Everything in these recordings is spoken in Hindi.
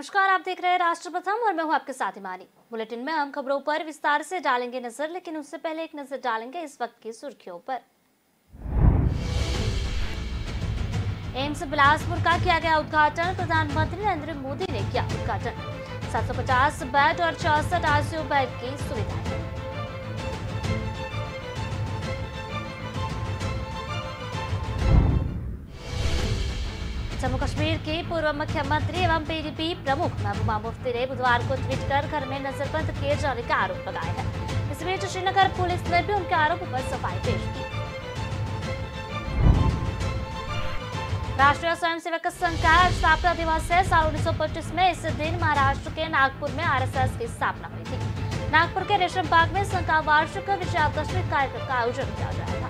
नमस्कार, आप देख रहे हैं राष्ट्र प्रथम और मैं हूं आपके साथ हिमानी। बुलेटिन में हम खबरों पर विस्तार से डालेंगे नजर, लेकिन उससे पहले एक नजर डालेंगे इस वक्त की सुर्खियों पर। एम्स बिलासपुर का किया गया उद्घाटन। प्रधानमंत्री नरेंद्र मोदी ने किया उद्घाटन। 750 बेड और 64 आईसीयू बेड की सुविधा। जम्मू कश्मीर के पूर्व मुख्यमंत्री एवं पीडीपी प्रमुख महबूबा मुफ्ती ने बुधवार को ट्वीट कर घर में नजरबंद किए जाने का आरोप लगाया है। इस बीच श्रीनगर पुलिस ने भी उनके आरोप पर सफाई पेश की। राष्ट्रीय स्वयंसेवक संघ का स्थापना दिवस है। साल 1925 में इस दिन महाराष्ट्र के नागपुर में आरएसएस की स्थापना हुई थी। नागपुर के रेशम बाग में संघ का वार्षिक विजयादशमी कार्यक्रम का आयोजन किया गया था।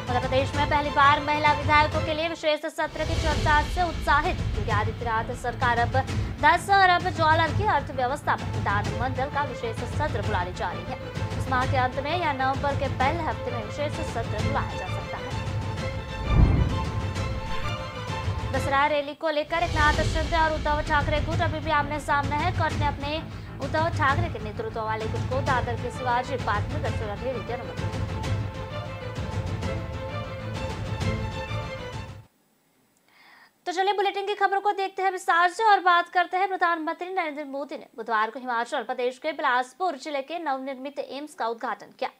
उत्तर प्रदेश में पहली बार महिला विधायकों के लिए विशेष सत्र की चर्चा से उत्साहित योगी आदित्यनाथ सरकार अब 10 अरब डॉलर की अर्थव्यवस्था पर विधानमंडल का विशेष सत्र बुलाने जा रही है। इस माह के अंत में या नवंबर के पहले हफ्ते में विशेष सत्र बुलाया जा सकता है। दशहरा रैली को लेकर एकनाथ शिंदे और उद्धव ठाकरे गुट अभी भी आमने सामने है। कोर्ट ने अपने उद्धव ठाकरे के नेतृत्व वाले गुट को दादर के शिवाजी पार्क में दशहरा रैली की अनुमति दी। तो चलिए बुलेटिन की खबरों को देखते हैं विस्तार से और बात करते हैं। प्रधानमंत्री नरेंद्र मोदी ने बुधवार को हिमाचल प्रदेश के बिलासपुर जिले के नवनिर्मित एम्स का उद्घाटन किया।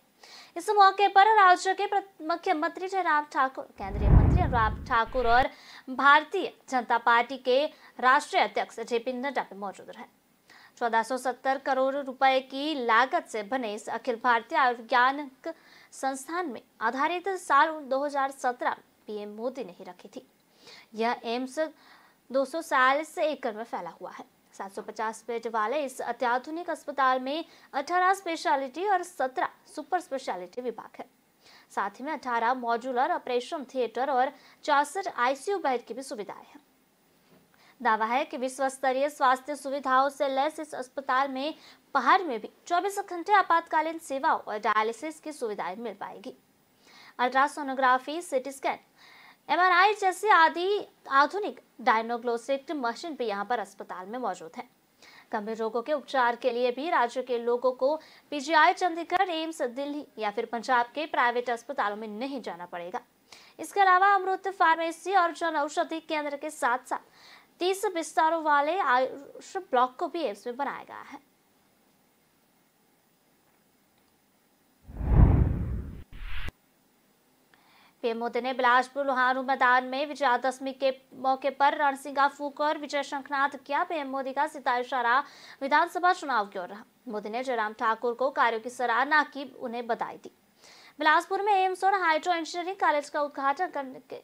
इस मौके पर राज्य के मुख्यमंत्री जयराम ठाकुर, केंद्रीय मंत्री अनुराग ठाकुर और भारतीय जनता पार्टी के राष्ट्रीय अध्यक्ष जेपी नड्डा भी मौजूद रहे। 1470 करोड़ रुपए की लागत से बने इस अखिल भारतीय आयुर्विज्ञान संस्थान में आधारित साल 2017 पीएम मोदी ने ही रखी थी। यह एम्स 240 एकड़ में फैला हुआ है। 750 बेड वाले इस अत्याधुनिक अस्पताल में 18 स्पेशलिटी और 17 सुपर स्पेशलिटी विभाग है। साथ ही में 18 मॉड्यूलर ऑपरेशन थिएटर और 64 आईसीयू बेड की भी सुविधाएं हैं। दावा है कि विश्व स्तरीय स्वास्थ्य सुविधाओं से लैस इस अस्पताल में पहाड़ में भी 24 घंटे आपातकालीन सेवाओं और डायलिसिस की सुविधाएं मिल पाएगी। अल्ट्रासोनोग्राफी, सीटी स्कैन, एमआरआई जैसी आधुनिक डायग्नोस्टिक मशीन भी यहाँ पर अस्पताल में मौजूद है। गंभीर रोगों के उपचार के लिए भी राज्य के लोगों को पीजीआई चंडीगढ़, एम्स दिल्ली या फिर पंजाब के प्राइवेट अस्पतालों में नहीं जाना पड़ेगा। इसके अलावा अमृत फार्मेसी और जन औषधि केंद्र के साथ साथ 30 बिस्तरों वाले आयुष ब्लॉक को भी एम्स में बनाया गया है। पीएम मोदी ने बिलासपुर लोहारू मैदान में विजयादशमी के मौके पर रणसिंगा फूंक और विजय शंखनाद किया। पीएम मोदी का सीधा इशारा विधानसभा चुनाव की ओर रहा। मोदी ने जयराम ठाकुर को कार्यों की सराहना की, उन्हें बधाई दी। बिलासपुर में एम्स और हाइड्रो इंजीनियरिंग कॉलेज का उद्घाटन करने के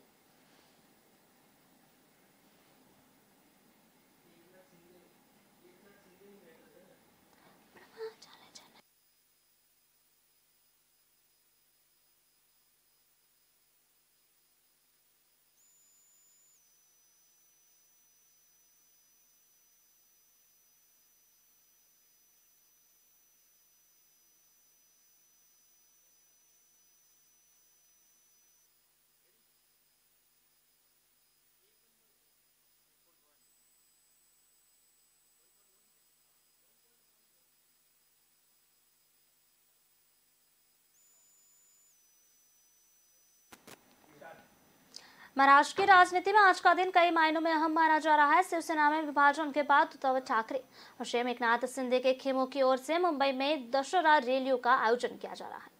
महाराष्ट्र की राजनीति में आज का दिन कई मायनों में अहम माना जा रहा है। शिवसेना में विभाजन के बाद उद्धव ठाकरे और सीएम एकनाथ शिंदे के खेमों की ओर से मुंबई में दशहरा रैलियों का आयोजन किया जा रहा है।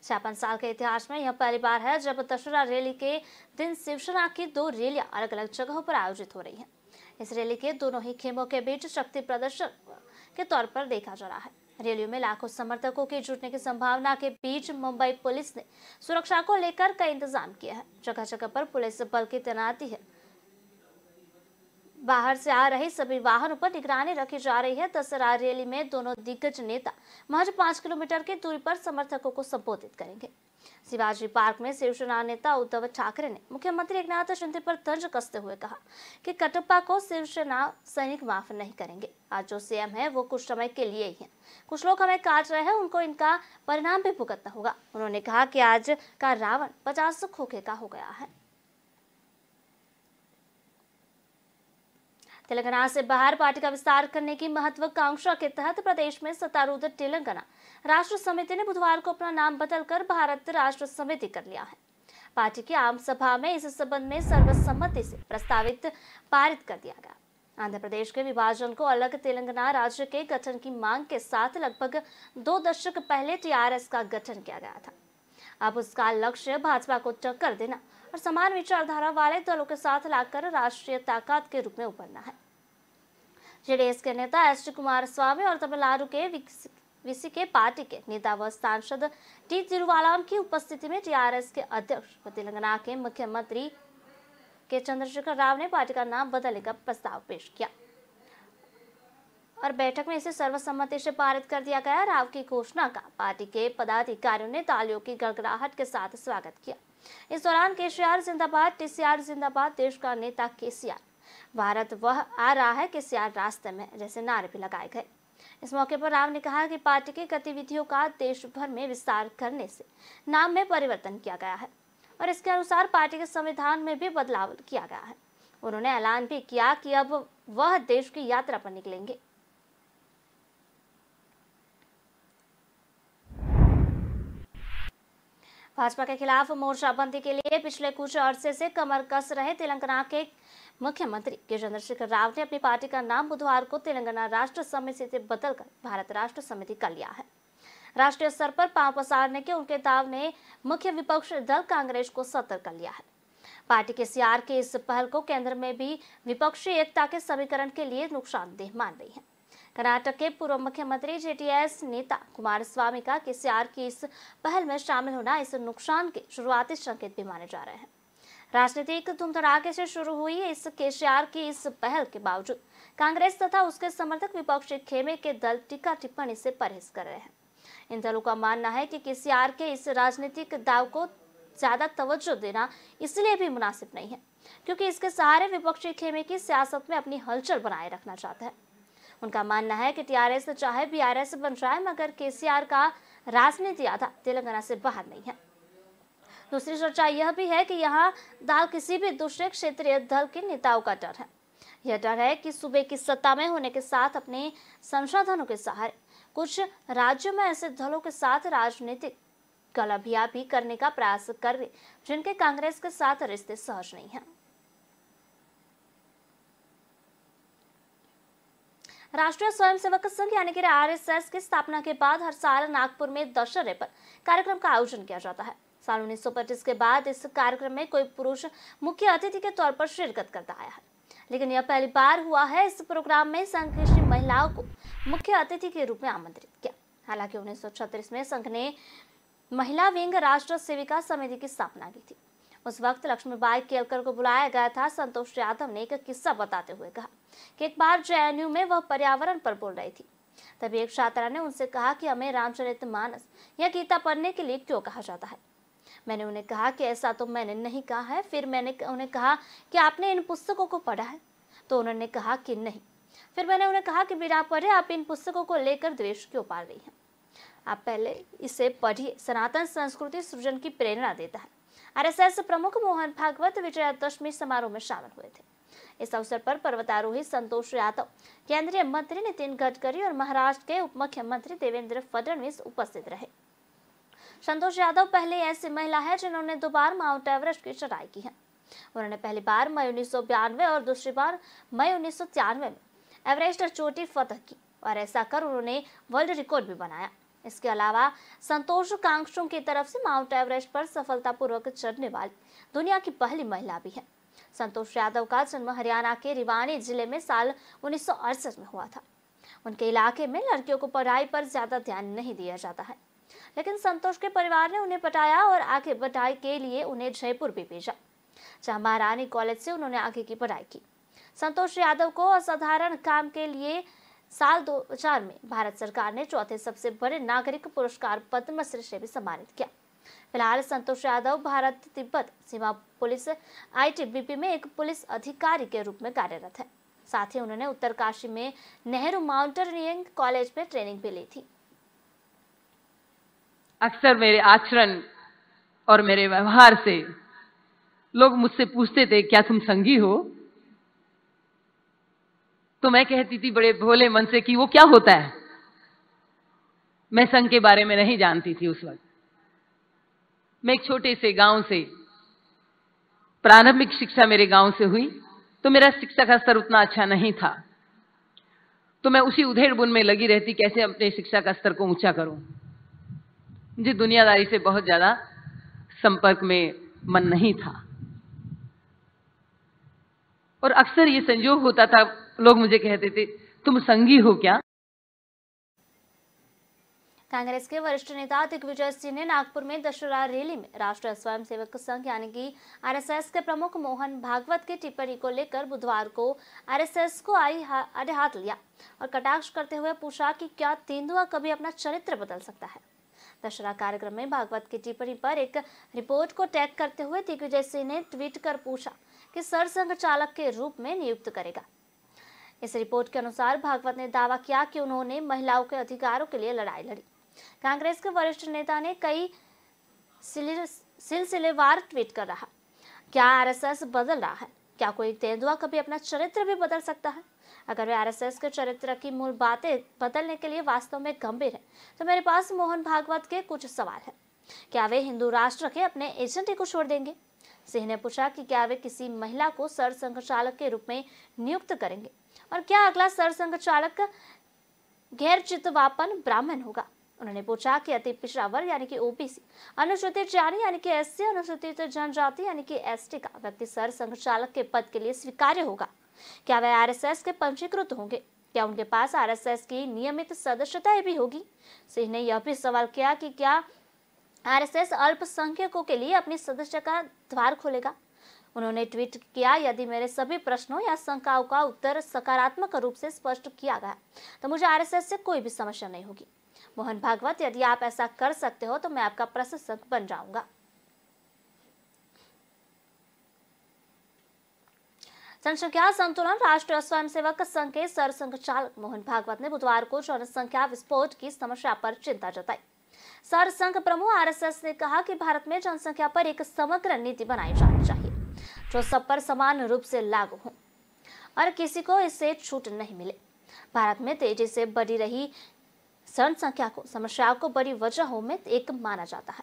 56 साल के इतिहास में यह पहली बार है जब दशहरा रैली के दिन शिवसेना की 2 रैलियां अलग अलग जगहों पर आयोजित हो रही है। इस रैली के दोनों ही खेमों के बीच शक्ति प्रदर्शन के तौर पर देखा जा रहा है। रैलियों में लाखों समर्थकों के जुटने की संभावना के बीच मुंबई पुलिस ने सुरक्षा को लेकर कई इंतजाम किए हैं। जगह जगह पर पुलिस बल की तैनाती है। बाहर से आ रही सभी वाहनों पर निगरानी रखी जा रही है। दशहरा रैली में दोनों दिग्गज नेता महज 5 किलोमीटर की दूरी पर समर्थकों को संबोधित करेंगे। शिवाजी पार्क में शिवसेना नेता उद्धव ठाकरे ने मुख्यमंत्री एकनाथ शिंदे पर तंज कसते हुए कहा कि कटप्पा को शिवसेना सैनिक माफ नहीं करेंगे। आज जो सीएम है वो कुछ समय के लिए ही है। कुछ लोग हमें काट रहे हैं, उनको इनका परिणाम भी भुगतना होगा। उन्होंने कहा कि आज का रावण 50 खोखे का हो गया है। तेलंगाना से बाहर पार्टी का विस्तार करने की महत्वाकांक्षा के तहत प्रदेश में सत्तारूढ़ तेलंगाना राष्ट्र समिति ने बुधवार को अपना नाम बदलकर भारत राष्ट्र समिति कर लिया है। पार्टी की आम सभा में इस संबंध में सर्वसम्मति से प्रस्तावित पारित कर दिया गया। आंध्र प्रदेश के विभाजन को अलग तेलंगाना राज्य के गठन की मांग के साथ लगभग 2 दशक पहले टीआरएस का गठन किया गया था। अब उसका लक्ष्य भाजपा को टक्कर देना और समान विचारधारा वाले दलों के साथ लाकर राष्ट्रीय ताकत के रूप में उभरना है। जेडीएस के नेता एच.डी. कुमारस्वामी और तमिलनाडु के वीसीके पार्टी के नेता व सांसद टी. तिरुवालाम की उपस्थिति में टीआरएस के अध्यक्ष व तेलंगाना के मुख्यमंत्री के चंद्रशेखर राव ने पार्टी का नाम बदलने का प्रस्ताव पेश किया और बैठक में इसे सर्वसम्मति से पारित कर दिया गया। राव की घोषणा का पार्टी के पदाधिकारियों ने तालियों की गड़गड़ाहट के साथ स्वागत किया। इस दौरान केसीआर जिंदाबाद, टीसीआर जिंदाबाद, देश का नेता केसीआर, भारत वह आ रहा है, केसीआर रास्ते में जैसे नारे भी लगाए गए। इस मौके पर राव ने कहा कि पार्टी की गतिविधियों का देश भर में विस्तार करने से नाम में परिवर्तन किया गया है और इसके अनुसार पार्टी के संविधान में भी बदलाव किया गया है। उन्होंने ऐलान भी किया कि अब वह देश की यात्रा पर निकलेंगे। भाजपा के खिलाफ मोर्चाबंदी के लिए पिछले कुछ अरसे से कमर कस रहे तेलंगाना के मुख्यमंत्री के चंद्रशेखर राव ने अपनी पार्टी का नाम बुधवार को तेलंगाना राष्ट्र समिति से बदलकर भारत राष्ट्र समिति कर लिया है। राष्ट्रीय स्तर पर पांव पसारने के उनके दाव ने मुख्य विपक्षी दल कांग्रेस को सतर्क कर लिया है। पार्टी के सीआर के इस पहल को केंद्र में भी विपक्षी एकता के समीकरण के लिए नुकसानदेह मान रही है। कर्नाटक के पूर्व मुख्यमंत्री जेडीएस नेता कुमारस्वामी का केसीआर की इस पहल में शामिल होना इस नुकसान के शुरुआती संकेत भी माने जा रहे हैं। राजनीतिक धूमधड़ाके से शुरू हुई इस केसीआर की इस पहल के बावजूद कांग्रेस तथा उसके समर्थक विपक्षी खेमे के दल टीका टिप्पणी से परहेज कर रहे हैं। इन दलों का मानना है कि केसीआर के इस राजनीतिक दाव को ज्यादा तवज्जो देना इसलिए भी मुनासिब नहीं है क्योंकि इसके सहारे विपक्षी खेमे की सियासत में अपनी हलचल बनाए रखना चाहता है। उनका मानना है कि टीआरएस चाहे बीआरएस बन जाए मगर केसीआर का राजनीति आधा तेलंगाना से बाहर नहीं है। दूसरी चर्चा यह भी है कि यहाँ दाल किसी भी दूसरे क्षेत्रीय दल के नेताओं का डर है। यह डर है कि सूबे की सत्ता में होने के साथ अपने संसाधनों के सहारे कुछ राज्यों में ऐसे दलों के साथ राजनीतिक गलभिया भी करने का प्रयास कर रहे जिनके कांग्रेस के साथ रिश्ते सहज नहीं है। राष्ट्रीय स्वयंसेवक संघ यानी कि आरएसएस की स्थापना के बाद हर साल नागपुर में दशहरे पर कार्यक्रम का आयोजन किया जाता है। साल 1925 के बाद इस कार्यक्रम में कोई पुरुष मुख्य अतिथि के तौर पर शिरकत करता आया है, लेकिन यह पहली बार हुआ है। इस प्रोग्राम में संघ की महिलाओं को मुख्य अतिथि के रूप में आमंत्रित किया। हालांकि 1936 में संघ ने महिला विंग राष्ट्र सेविका समिति की स्थापना की थी। उस वक्त लक्ष्मीबाई केलकर को बुलाया गया था। संतोष यादव ने एक किस्सा बताते हुए कहा कि एक बार जेएनयू में वह पर्यावरण पर बोल रही थी। तभी एक छात्रा ने उनसे कहा कि हमें रामचरितमानस या गीता पढ़ने के लिए क्यों कहा जाता है। मैंने उन्हें कहा कि ऐसा तो मैंने नहीं कहा है। फिर मैंने उन्हें कहा कि आपने इन पुस्तकों को पढ़ा है, तो उन्होंने कहा कि नहीं। फिर मैंने उन्हें कहा कि बिना पढ़े आप इन पुस्तकों को लेकर द्वेष क्यों पाल रही हैं। आप पहले इसे पढ़िए। सनातन संस्कृति सृजन की प्रेरणा देता है। आरएसएस प्रमुख मोहन भागवत विजयादशमी समारोह में शामिल हुए थे। इस अवसर पर पर्वतारोही संतोष यादव, केंद्रीय मंत्री नितिन गडकरी और महाराष्ट्र के उप मुख्यमंत्री देवेंद्र फडणवीस उपस्थित रहे। संतोष यादव पहले ऐसी महिला है जिन्होंने 2 बार माउंट एवरेस्ट की चढ़ाई की है। उन्होंने पहली बार मई 1992 और दूसरी बार मई 1993 में एवरेस्ट चोटी फतह की और ऐसा कर उन्होंने वर्ल्ड रिकॉर्ड भी बनाया। इसके अलावा संतोष कांगचुंग की तरफ से माउंट एवरेस्ट पर सफलतापूर्वक चढ़ने वाली दुनिया की पहली महिला भी है। संतोष यादव का जन्म हरियाणा के रिवानी जिले में साल 1968 में हुआ था। उनके इलाके में लड़कियों को पढ़ाई पर ज्यादा ध्यान नहीं दिया जाता है, लेकिन संतोष के परिवार ने उन्हें पढ़ाया और आगे पढ़ाई के लिए उन्हें जयपुर भी भेजा, जहां महारानी कॉलेज से उन्होंने आगे की पढ़ाई की। संतोष यादव को असाधारण काम के लिए साल 2000 में भारत सरकार ने चौथे सबसे बड़े नागरिक पुरस्कार पद्मश्री से भी सम्मानित किया। फिलहाल संतोष यादव भारत तिब्बत सीमा पुलिस आईटीबीपी में एक पुलिस अधिकारी के रूप में कार्यरत है। साथ ही उन्होंने उत्तरकाशी में नेहरू माउंटेनियरिंग कॉलेज में ट्रेनिंग भी ली थी। अक्सर मेरे आचरण और मेरे व्यवहार से लोग मुझसे पूछते थे, क्या तुम संघी हो? तो मैं कहती थी बड़े भोले मन से कि वो क्या होता है। मैं संघ के बारे में नहीं जानती थी उस वक्त। मैं एक छोटे से गांव से, प्रारंभिक शिक्षा मेरे गांव से हुई, तो मेरा शिक्षा का स्तर उतना अच्छा नहीं था। तो मैं उसी उधेड़-बुन में लगी रहती, कैसे अपने शिक्षा का स्तर को ऊंचा करूं। मुझे दुनियादारी से बहुत ज्यादा संपर्क में मन नहीं था, और अक्सर ये संजोग होता था, लोग मुझे कहते थे तुम संघी हो क्या। कांग्रेस के वरिष्ठ नेता दिग्विजय सिंह ने नागपुर में दशहरा रैली में राष्ट्रीय स्वयंसेवक संघ यानी कि आरएसएस के प्रमुख मोहन भागवत की टिप्पणी को लेकर बुधवार को आरएसएस को आड़े हाथ लिया और कटाक्ष करते हुए पूछा कि क्या तेंदुआ कभी अपना चरित्र बदल सकता है। दशहरा कार्यक्रम में भागवत की टिप्पणी पर एक रिपोर्ट को टैग करते हुए दिग्विजय सिंह ने ट्वीट कर पूछा कि सरसंघ चालक के रूप में नियुक्त करेगा। इस रिपोर्ट के अनुसार भागवत ने दावा किया कि उन्होंने महिलाओं के अधिकारों के लिए लड़ाई लड़ी। कांग्रेस के वरिष्ठ नेता ने कई सिलसिलेवार ट्वीट कर रहा, क्या आरएसएस बदल रहा है? क्या कोई तेंदुआ कभी अपना चरित्र भी बदल सकता है? अगर वे आरएसएस के चरित्र की मूल बातें बदलने के लिए वास्तव में गंभीर है, तो मेरे पास मोहन भागवत के कुछ सवाल है। क्या वे हिंदू राष्ट्र के अपने एजेंडे को छोड़ देंगे? सिंह ने पूछा कि क्या वे किसी महिला को सरसंघ चालक के रूप में नियुक्त करेंगे, और क्या अगला सरसंघ चालक गैर चितवापन ब्राह्मण होगा। उन्होंने पूछा कि अति पिछड़ा वर्ग यानी कि ओबीसी, अनुसूचित जाति यानी कि एससी, अनुसूचित जनजाति यानी कि एसटी का व्यक्ति सरसंघ चालक के पद के लिए स्वीकार्य होगा। क्या वे आरएसएस के पंजीकृत होंगे? क्या उनके पास आरएसएस की नियमित सदस्यता भी होगी? सिंह ने यह भी सवाल किया कि क्या आरएसएस अल्पसंख्यकों के लिए अपनी सदस्य का द्वार खोलेगा। उन्होंने ट्वीट किया, यदि मेरे सभी प्रश्नों या शंकाओं का उत्तर सकारात्मक रूप से स्पष्ट किया गया तो मुझे आरएसएस से कोई भी समस्या नहीं होगी। मोहन भागवत, यदि आप ऐसा कर सकते हो तो मैं आपका प्रशंसक बन जाऊंगा। जनसंख्या संतुलन राष्ट्रीय स्वयंसेवक संघ के सरसंघ चालक मोहन भागवत ने बुधवार को जनसंख्या विस्फोट की समस्या पर चिंता जताई। सरसंघ प्रमुख आरएसएस ने कहा कि भारत में जनसंख्या पर एक समग्र नीति बनाई जानी चाहिए जो सब पर समान रूप से लागू हो और किसी को इससे छूट नहीं मिले। भारत में तेजी से बढ़ी रही जनसंख्या को समस्याओं को बड़ी वजहों में एक माना जाता है।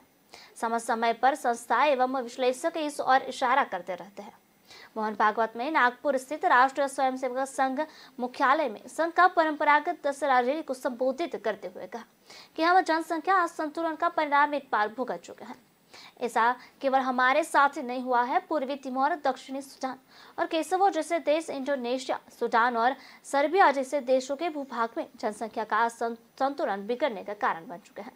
समय समय पर संस्थाएं एवं विश्लेषक इस ओर इशारा करते रहते हैं। मोहन भागवत में नागपुर स्थित राष्ट्रीय स्वयंसेवक संघ मुख्यालय में संघ का परंपरागत दशहरा रैली को संबोधित करते हुए कहा कि हम जनसंख्या असंतुलन का परिणाम एक बार भुगत चुके हैं। ऐसा केवल हमारे साथ ही नहीं हुआ है, पूर्वी तिमोर, दक्षिणी सूडान और कोसोवो जैसे देश, इंडोनेशिया, सूडान और सर्बिया जैसे देशों के भूभाग में जनसंख्या का संतुलन बिगड़ने का कारण बन चुके हैं।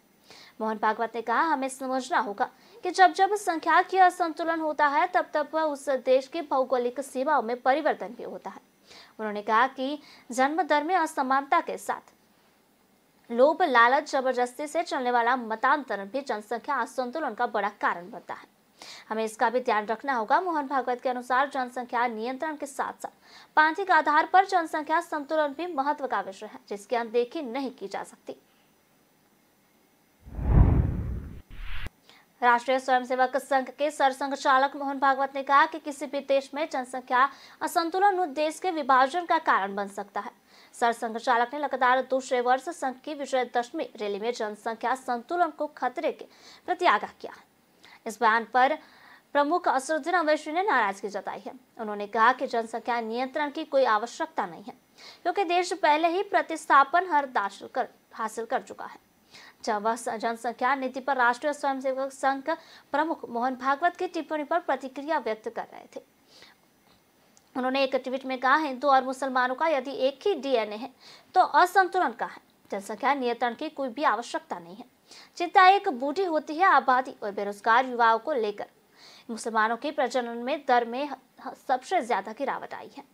मोहन भागवत ने कहा, हमें समझना होगा कि जब जब संख्या की असंतुलन होता है तब तब उस देश की भौगोलिक सीमाओं में परिवर्तन भी होता है। उन्होंने कहा कि जन्म दर में असमानता के साथ लोभ, लालच, जबरदस्ती से चलने वाला मतांतरण भी जनसंख्या असंतुलन का बड़ा कारण बनता है। हमें इसका भी ध्यान रखना होगा। मोहन भागवत के अनुसार जनसंख्या नियंत्रण के साथ साथ पांथिक आधार पर जनसंख्या संतुलन भी महत्व का विषय है जिसकी अनदेखी नहीं की जा सकती। राष्ट्रीय स्वयंसेवक संघ के सरसंघ चालक मोहन भागवत ने कहा कि किसी भी देश में जनसंख्या असंतुलन देश के विभाजन का कारण बन सकता है। सरसंघ चालक ने लगातार दूसरे वर्ष संघ की विजयदशमी रैली में जनसंख्या संतुलन को खतरे के प्रति आगाह किया। इस बयान पर प्रमुख असदुद्दीन अवैसी ने नाराजगी जताई है। उन्होंने कहा कि जनसंख्या नियंत्रण की कोई आवश्यकता नहीं है क्योंकि देश पहले ही प्रतिस्थापन हासिल कर चुका है। जब वह जनसंख्या नीति पर राष्ट्रीय स्वयंसेवक संघ प्रमुख मोहन भागवत की टिप्पणी पर प्रतिक्रिया व्यक्त कर रहे थे, उन्होंने एक ट्वीट में कहा, हिंदू और मुसलमानों का यदि एक ही डीएनए है तो असंतुलन का है। जनसंख्या नियंत्रण की कोई भी आवश्यकता नहीं है। चिंता एक बूढ़ी होती है आबादी और बेरोजगार युवाओं को लेकर। मुसलमानों की प्रजनन में दर में सबसे ज्यादा गिरावट आई है।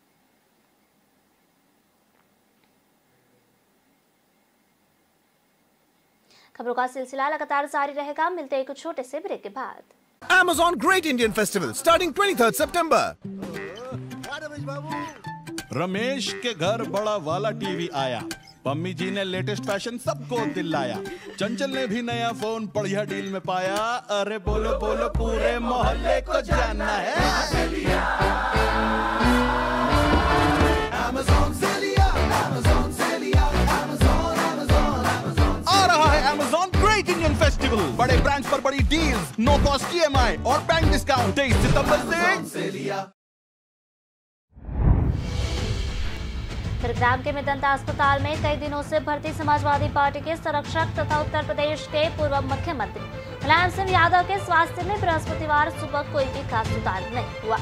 खबरों का सिलसिला लगातार जारी रहेगा। मिलते हैं एक छोटे से ब्रेक के बाद। Amazon Great Indian Festival starting 23rd September. Ramesh के घर बड़ा वाला टीवी आया, पम्मी जी ने लेटेस्ट फैशन सबको दिलाया, चंचल ने भी नया फोन बढ़िया डील में पाया। अरे बोलो बोलो पूरे मोहल्ले को जानना है। Amazon से लिया फेस्टिवल, बड़े ब्रांड्स पर बड़ी डील्स, नो कॉस्ट EMI और बैंक डिस्काउंट 23 सितंबर से लिया। गुरुग्राम के मेदांता अस्पताल में कई दिनों से भर्ती समाजवादी पार्टी के संरक्षक तथा उत्तर प्रदेश के पूर्व मुख्यमंत्री मुलायम सिंह यादव के स्वास्थ्य में बृहस्पतिवार सुबह कोई भी खास सुधार नहीं हुआ।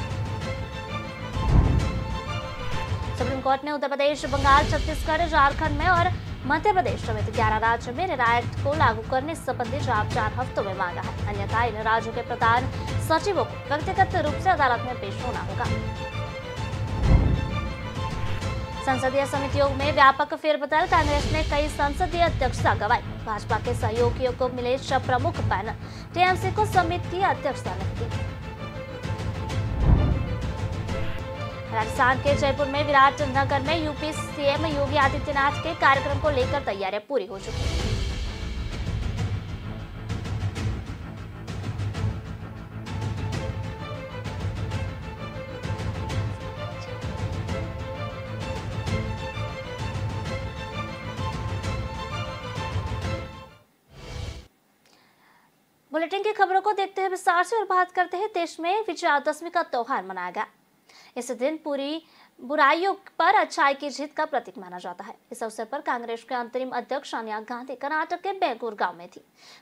सुप्रीम कोर्ट ने उत्तर प्रदेश, बंगाल, छत्तीसगढ़, झारखंड में और मध्य प्रदेश समेत 11 राज्यों में रेरा एक्ट को लागू करने संबंधी जवाब 4 हफ्तों में मांगा है। अन्यथा इन राज्यों के प्रधान सचिवों को व्यक्तिगत रूप से अदालत में पेश होना होगा। संसदीय समितियों में व्यापक फेरबदल, कांग्रेस ने कई संसदीय अध्यक्षता गंवाई। भाजपा के सहयोगियों को मिले 6 प्रमुख पैनल, टीएमसी को समिति की अध्यक्षता नहीं दी। राजस्थान के जयपुर में विराट नगर में यूपी सीएम योगी आदित्यनाथ के कार्यक्रम को लेकर तैयारियां पूरी हो चुकी हैं। बुलेटिन की खबरों को देखते हुए विस्तार से और बात करते हैं। देश में विजयादशमी का त्योहार मनाया गया। इस दिन पूरी बुराइयों पर अच्छाई की जीत का प्रतीक माना जाता है। इस अवसर पर कांग्रेस के अंतरिम अध्यक्ष सोनिया गांधी कर्नाटक के बेंगलुरु गांव में थी।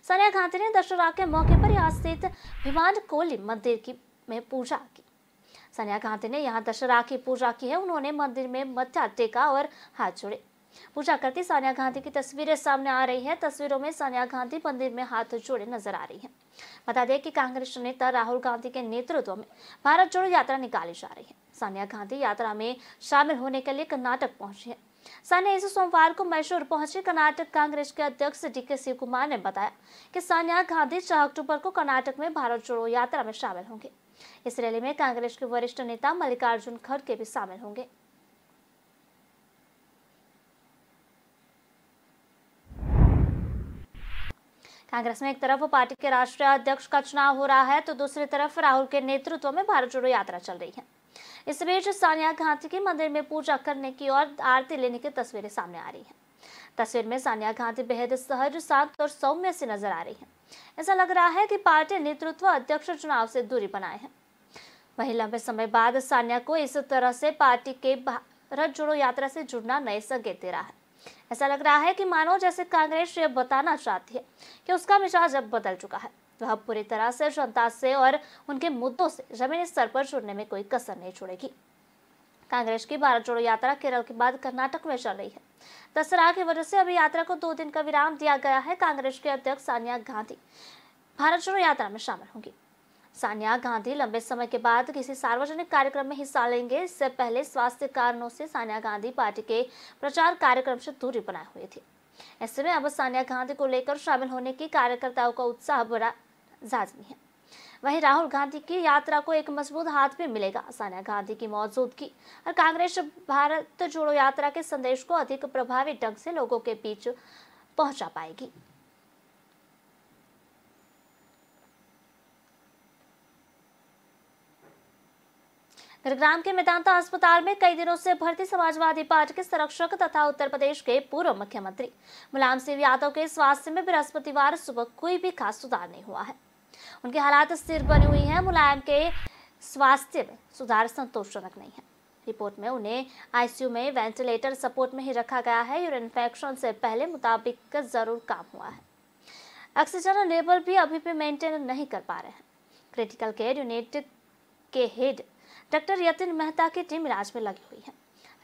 सोनिया गांधी ने दशहरा के मौके पर यहाँ स्थित भीमान कोली मंदिर में पूजा की। सोनिया गांधी ने यहाँ दशहरा की पूजा की है। उन्होंने मंदिर में मत्था टेका और हाथ जोड़े। पूजा करती सोनिया गांधी की तस्वीरें सामने आ रही है। तस्वीरों में सोनिया गांधी मंदिर में हाथ जोड़े नजर आ रही है। बता दें कि कांग्रेस नेता राहुल गांधी के नेतृत्व में भारत जोड़ो यात्रा निकाली जा रही है। सोनिया गांधी यात्रा में शामिल होने के लिए कर्नाटक पहुंची है। सोनिया इस सोमवार को मैसूर पहुंची। कर्नाटक कांग्रेस के अध्यक्ष DK शिवकुमार ने बताया कि सोनिया गांधी 6 अक्टूबर को कर्नाटक में भारत जोड़ो यात्रा में शामिल होंगे। इस रैली में कांग्रेस के वरिष्ठ नेता मल्लिकार्जुन खड़गे भी शामिल होंगे। कांग्रेस में एक तरफ पार्टी के राष्ट्रीय अध्यक्ष का चुनाव हो रहा है तो दूसरी तरफ राहुल के नेतृत्व में भारत जोड़ो यात्रा चल रही है। इस बीच सोनिया गांधी की मंदिर में पूजा करने की और आरती लेने की तस्वीरें सामने आ रही हैं। तस्वीर में सोनिया गांधी बेहद सहज, शांत और सौम्य सी नजर आ रही है। ऐसा लग रहा है कि पार्टी नेतृत्व अध्यक्ष चुनाव से दूरी बनाए हैं। वहीं लंबे समय बाद सोनिया को इस तरह से पार्टी के भारत जोड़ो यात्रा से जुड़ना नए संकेत दे रहा है। ऐसा लग रहा है कि मानो जैसे कांग्रेस ये बताना चाहती है कि उसका मिजाज अब बदल चुका है। वह पूरी तरह से जनता से और उनके मुद्दों से जमीनी स्तर पर जुड़ने में कोई कसर नहीं छोड़ेगी। कांग्रेस की भारत जोड़ो यात्रा केरल के बाद कर्नाटक में चल रही है। दशहरा की वजह से अभी यात्रा को 2 दिन का विराम दिया गया है। कांग्रेस के अध्यक्ष सोनिया गांधी भारत जोड़ो यात्रा में शामिल होंगी। सोनिया गांधी लंबे समय के बाद किसी सार्वजनिक कार्यक्रम में हिस्सा लेंगे। इससे पहले स्वास्थ्य कारणों से सोनिया गांधी पार्टी के प्रचार कार्यक्रम से दूरी बनाए हुए थी। ऐसे में अब सोनिया गांधी को लेकर शामिल होने की कार्यकर्ताओं का उत्साह बड़ा जाजमी है। वहीं राहुल गांधी की यात्रा को एक मजबूत हाथ भी मिलेगा। सोनिया गांधी की मौजूदगी और कांग्रेस भारत जोड़ो यात्रा के संदेश को अधिक प्रभावी ढंग से लोगों के बीच पहुंचा पाएगी। गुरुग्राम के मेदांता अस्पताल में कई दिनों से भर्ती समाजवादी पार्टी के संरक्षक तथा उत्तर प्रदेश के पूर्व मुख्यमंत्री मुलायम सिंह यादव के स्वास्थ्य में बृहस्पतिवार सुबह कोई भी खास सुधार नहीं हुआ है। उनकी हालात स्थिर बनी हुई है। मुलायम के स्वास्थ्य में सुधार संतोषजनक नहीं है। रिपोर्ट में उन्हें आईसीयू में वेंटिलेटर सपोर्ट में ही रखा गया है। यूरिन इन्फेक्शन से पहले मुताबिक जरूर काम हुआ है। ऑक्सीजन लेवल भी अभी भी मेंटेन नहीं कर पा रहे हैं। क्रिटिकल केयर यूनिट के हेड डॉक्टर यतिन मेहता की टीम इलाज में लगी हुई है।